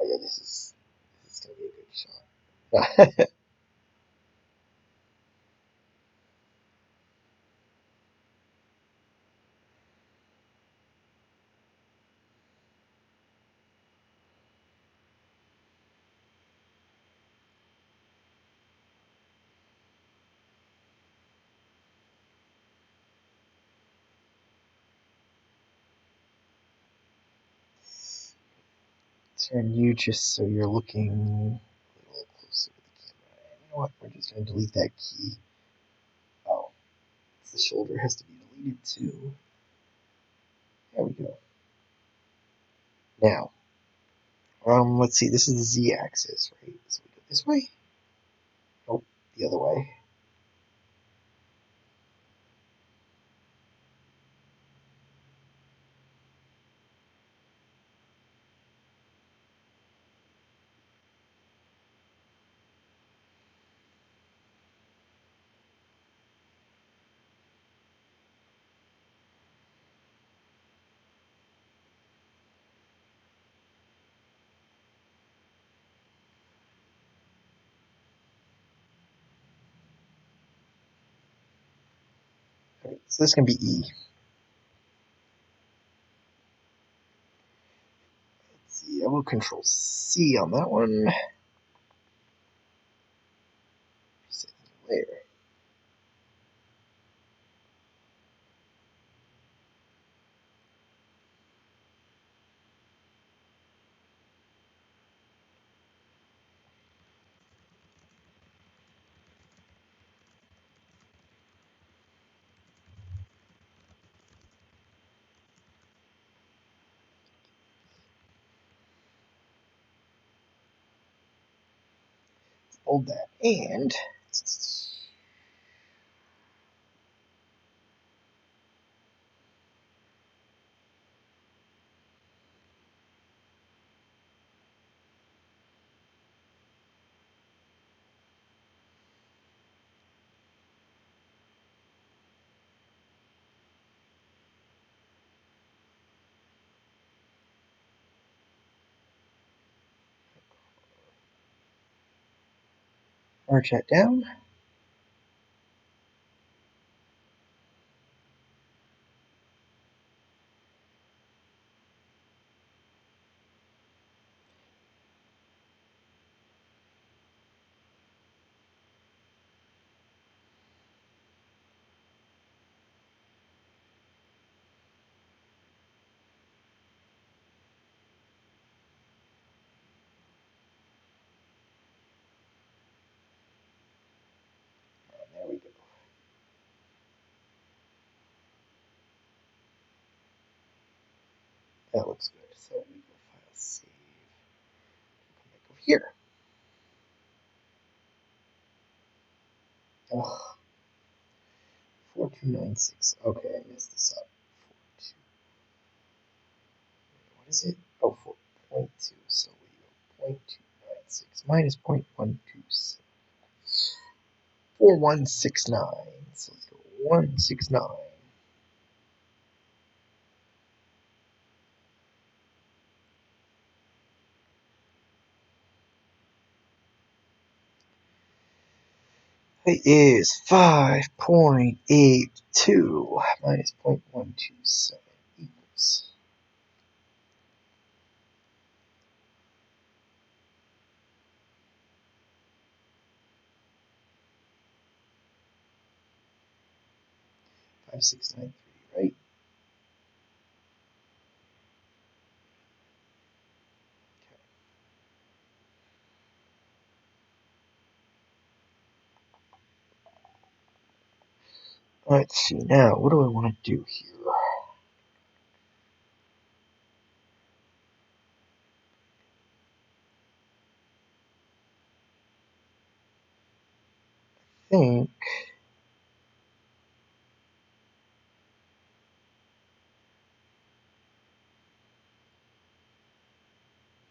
Oh yeah, this is gonna be a good shot. Turn you just so you're looking a little closer to the camera. You know what? We're just gonna delete that key. Oh, the shoulder has to be deleted too. There we go. Now, let's see. This is the z-axis, right? So we go this way. Nope. the other way. Okay, so this can be E. Let's see, I will control C on that one. Layer. Hold that and merge that down. There we go. That looks good. So we go file save. Come back over here. Ugh. 4296. Okay, I messed this up. 42. What is it? Oh, 4.2. So we go 0.296 minus 0.127. 4169. So let's go 169. It is 5.82 minus 0.127 equals 5693, right? Let's see now. What do I want to do here? I think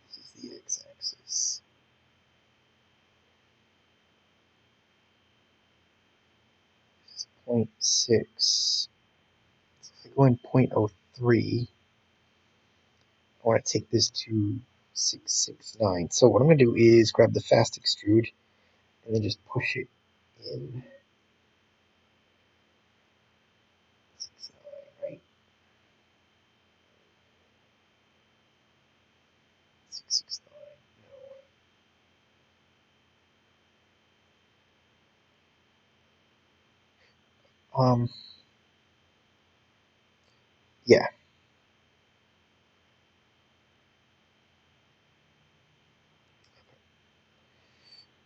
this is the x-axis. This is 0.6. So if I go in 0.03, I want to take this to 669. So what I'm going to do is grab the fast extrude and then just push it in. 669, right? 669. No. Yeah.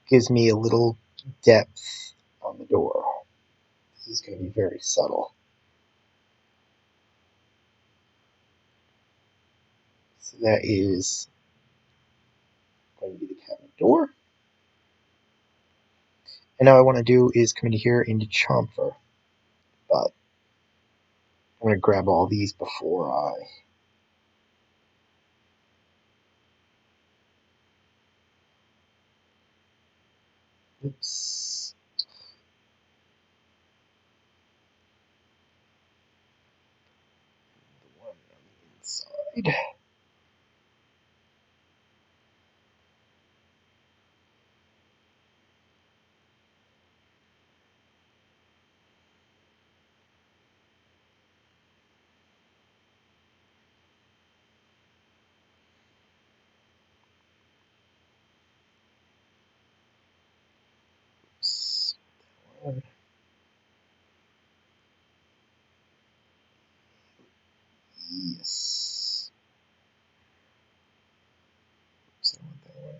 Gives me a little depth on the door. This is going to be very subtle. So that is going to be the cabinet door. And now I want to do is come into here into chamfer, but I'm going to grab all these before I. Oops. The one on the inside. Oops. That one. Yes. Oops, I want that one.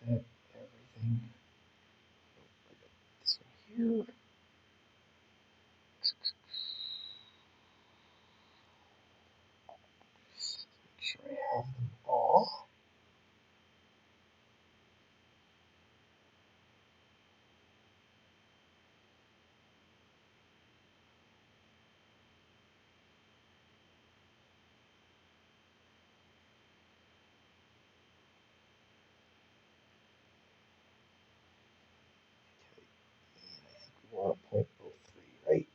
Is that everything? I got this one here. Make sure I have them all. Okay, and I think we want a 0.03, right?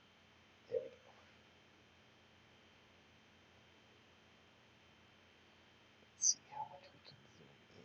There we go. Let's see how much we can zoom in.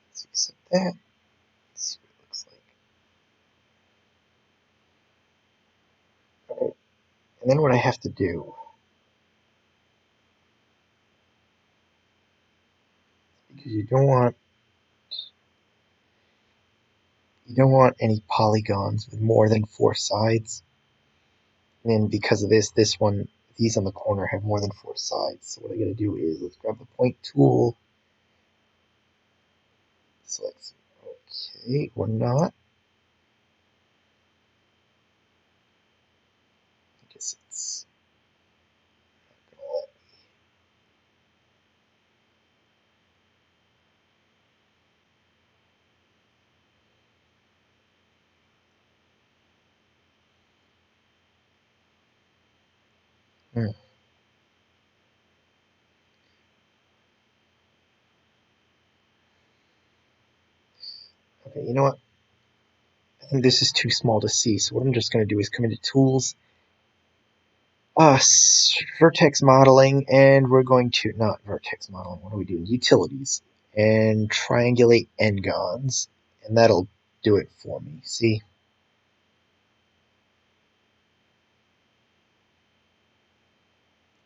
Let's accept that. Let's see what it looks like. Okay, and then what I have to do, because you don't want any polygons with more than 4 sides. And because of this, these on the corner have more than 4 sides. So what I gotta do is let's grab the point tool, select. Okay, or not. I guess it's not gonna let me. Okay, you know what? I think this is too small to see. So what I'm just gonna do is come into Tools, uh, Vertex Modeling, and we're going to not Vertex Modeling. What are we doing? Utilities, and triangulate n-gons, and that'll do it for me. See?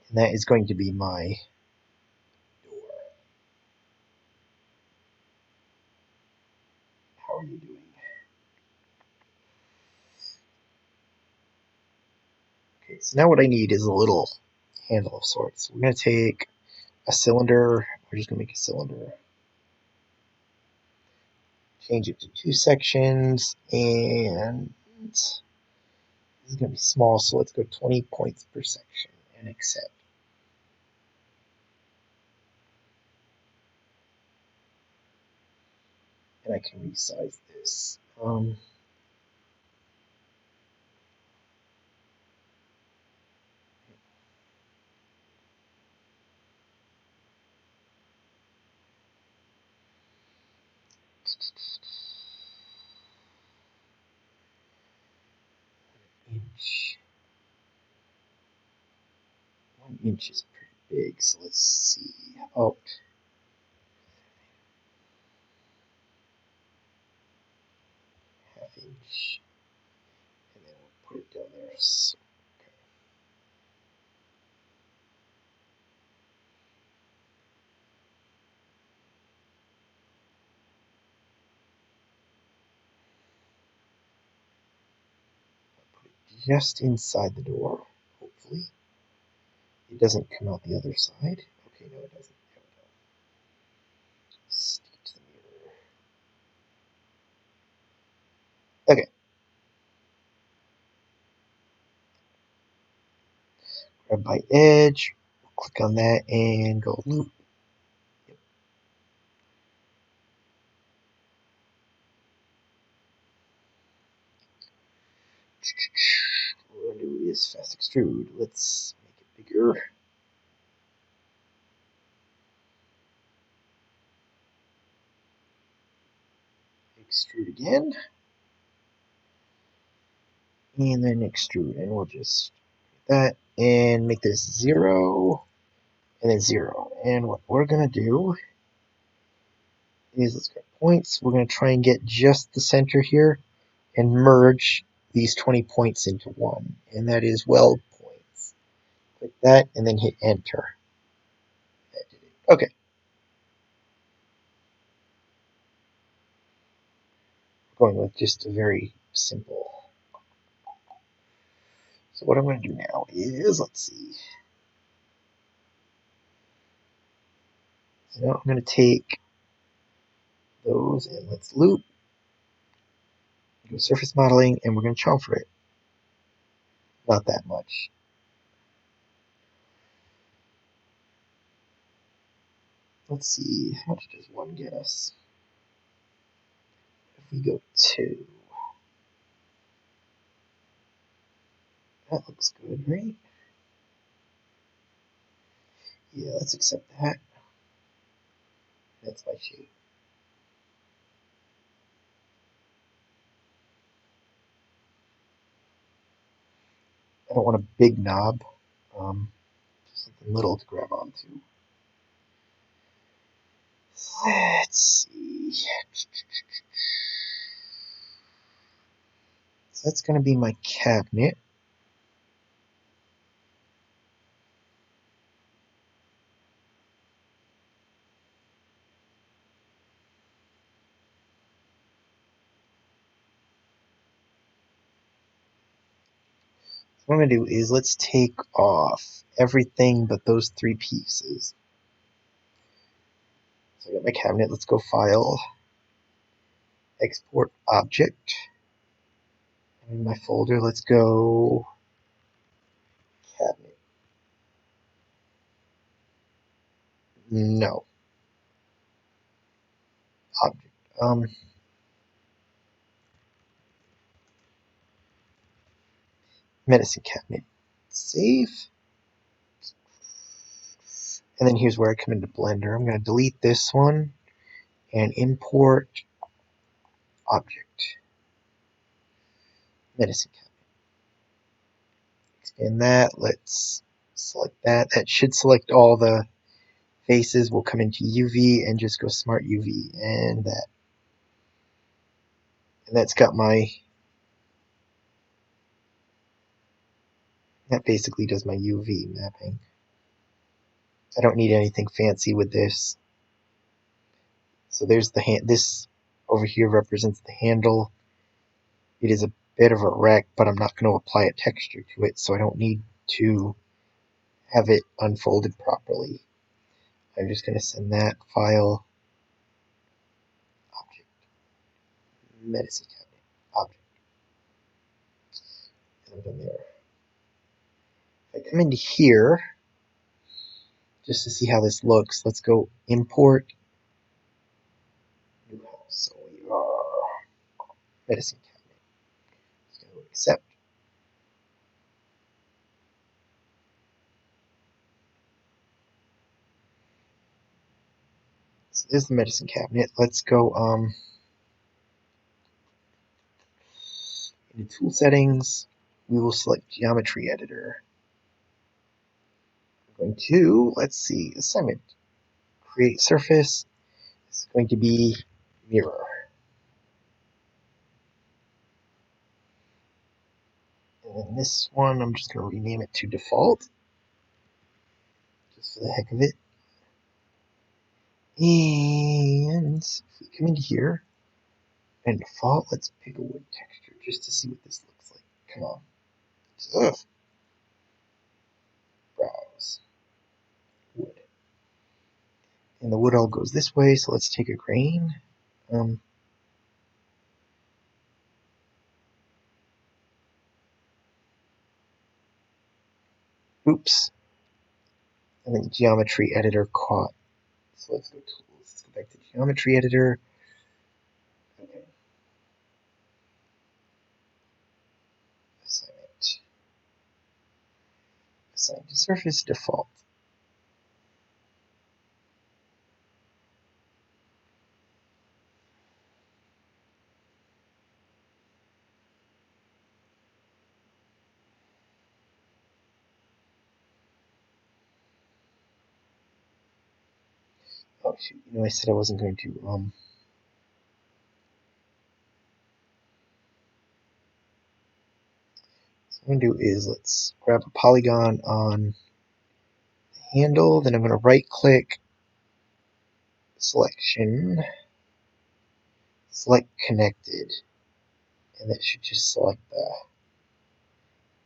And that is going to be my door. How are you doing? Okay, so now what I need is a little handle of sorts. We're going to take a cylinder. We're just going to make a cylinder. Change it to 2 sections. And this is going to be small, so let's go 20 points per section and accept. And I can resize this. 1 inch. 1 inch is pretty big, so let's see. Oh, edge, and then we'll put it down there. So, okay. Put it just inside the door, hopefully. It doesn't come out the other side. Okay, no, it doesn't. Stick it to the mirror. Okay. Grab by edge, click on that, and go loop. Yep. What we're going to do is fast extrude. Let's make it bigger. Extrude again. And then extrude. And we'll just that and make this 0 and then 0. And what we're going to do is let's get points. We're going to try and get just the center here and merge these 20 points into one. And that is weld points. Click that and then hit enter. Okay. Going with just a very simple. So what I'm going to do now is, let's see. So now I'm going to take those and let's loop. Go surface modeling and we're going to chamfer it. Not that much. Let's see, how much does one get us? If we go 2. That looks good, right? Yeah, let's accept that. That's my shape. I don't want a big knob. Just something little to grab onto. Let's see. So that's going to be my cabinet. So what I'm going to do is let's take off everything but those 3 pieces. So I got my cabinet. Let's go File, Export Object. In my folder, let's go cabinet. No. Object. Medicine cabinet. Save. And then here's where I come into Blender. I'm going to delete this one and import object. Medicine cabinet. Expand that. Let's select that. That should select all the faces. We'll come into UV and just go Smart UV and that. And that's got my, that basically does my UV mapping. I don't need anything fancy with this. So there's the hand. This over here represents the handle. It is a bit of a wreck, but I'm not going to apply a texture to it, so I don't need to have it unfolded properly. I'm just going to send that file, object, medicine cabinet, object, and I'm done there. If I come into here, just to see how this looks, let's go import new house. So we are medicine cabinet. Just going to accept. So there's the medicine cabinet. Let's go into tool settings. We will select geometry editor. I'm going to, let's see, assignment. Create surface. It's going to be mirror. And then this one, I'm just going to rename it to default, just for the heck of it. And if we come into here and default, let's pick a wood texture just to see what this looks like. Come on. Ugh. Browse. Wood. And the wood all goes this way, so let's take a grain. Oops. I think geometry editor caught. So let's go tools. Let's go back to geometry editor. Okay. Assignment. Assign to surface default. Oh shoot, I said I wasn't going to so what I'm going to do is let's grab a polygon on the handle, then I'm going to right click, selection, select connected, and that should just select that.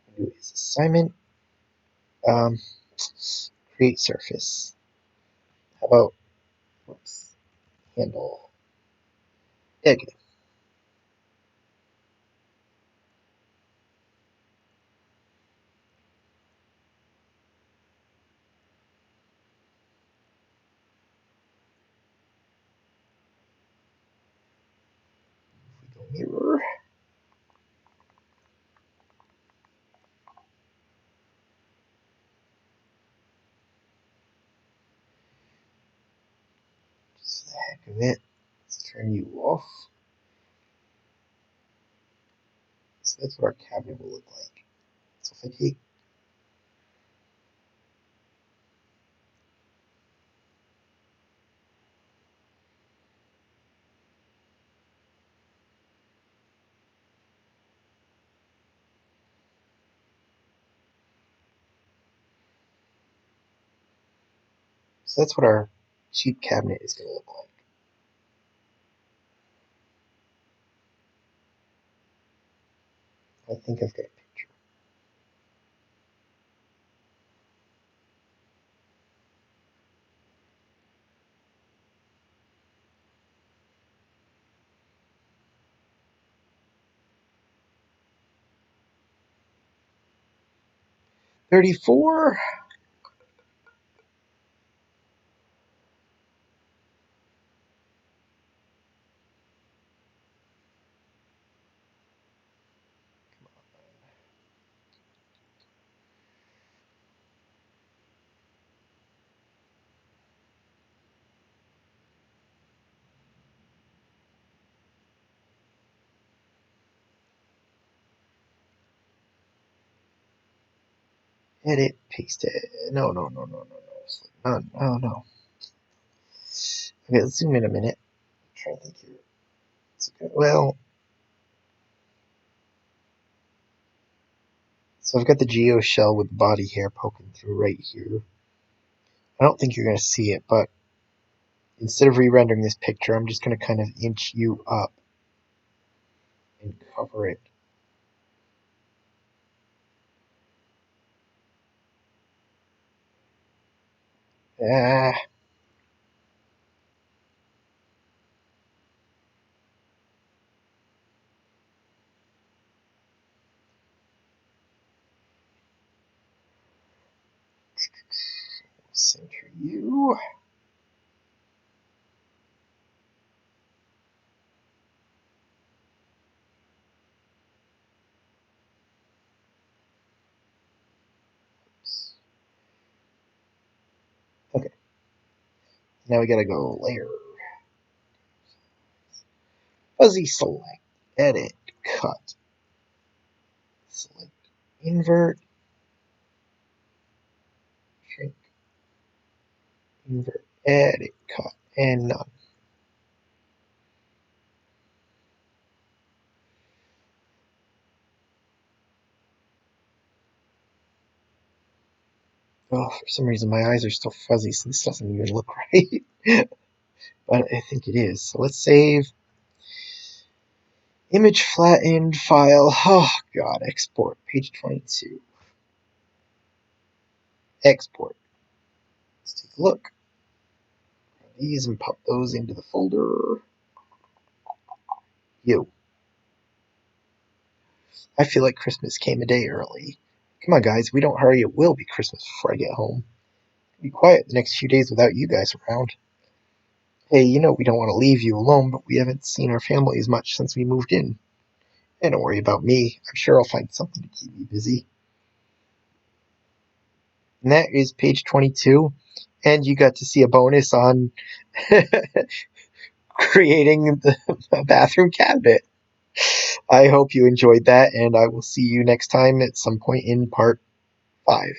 What I'm going to do is assignment, um, create surface. How about, whoops, handle, negative. If we go mirror, just for the heck of it, let's turn you off. So that's what our cabinet will look like. So if I take, so that's what our cheap cabinet is going to look like. I think I've got a picture. $34. Edit, paste it. No. Oh no. Okay, let's zoom in a minute. I'm trying to think here. Well, so I've got the geo shell with the body hair poking through right here. I don't think you're going to see it, but instead of re-rendering this picture, I'm just going to kind of inch you up and cover it. Ah. Center you. Oops. Okay. Now we gotta go layer. Fuzzy select. Edit. Cut. Select. Invert. Shrink. Invert. Edit. Cut. And none. Oh, for some reason my eyes are still fuzzy, so this doesn't even look right. But I think it is. So let's save. Image flattened file. Oh god, export. Page 22. Export. Let's take a look. These and pop those into the folder. Yo. I feel like Christmas came a day early. Come on, guys, if we don't hurry, it will be Christmas before I get home. Be quiet the next few days without you guys around. Hey, you know we don't want to leave you alone, but we haven't seen our families much since we moved in. And don't worry about me. I'm sure I'll find something to keep me busy. And that is page 22. And you got to see a bonus on creating the bathroom cabinet. I hope you enjoyed that, and I will see you next time at some point in part 5.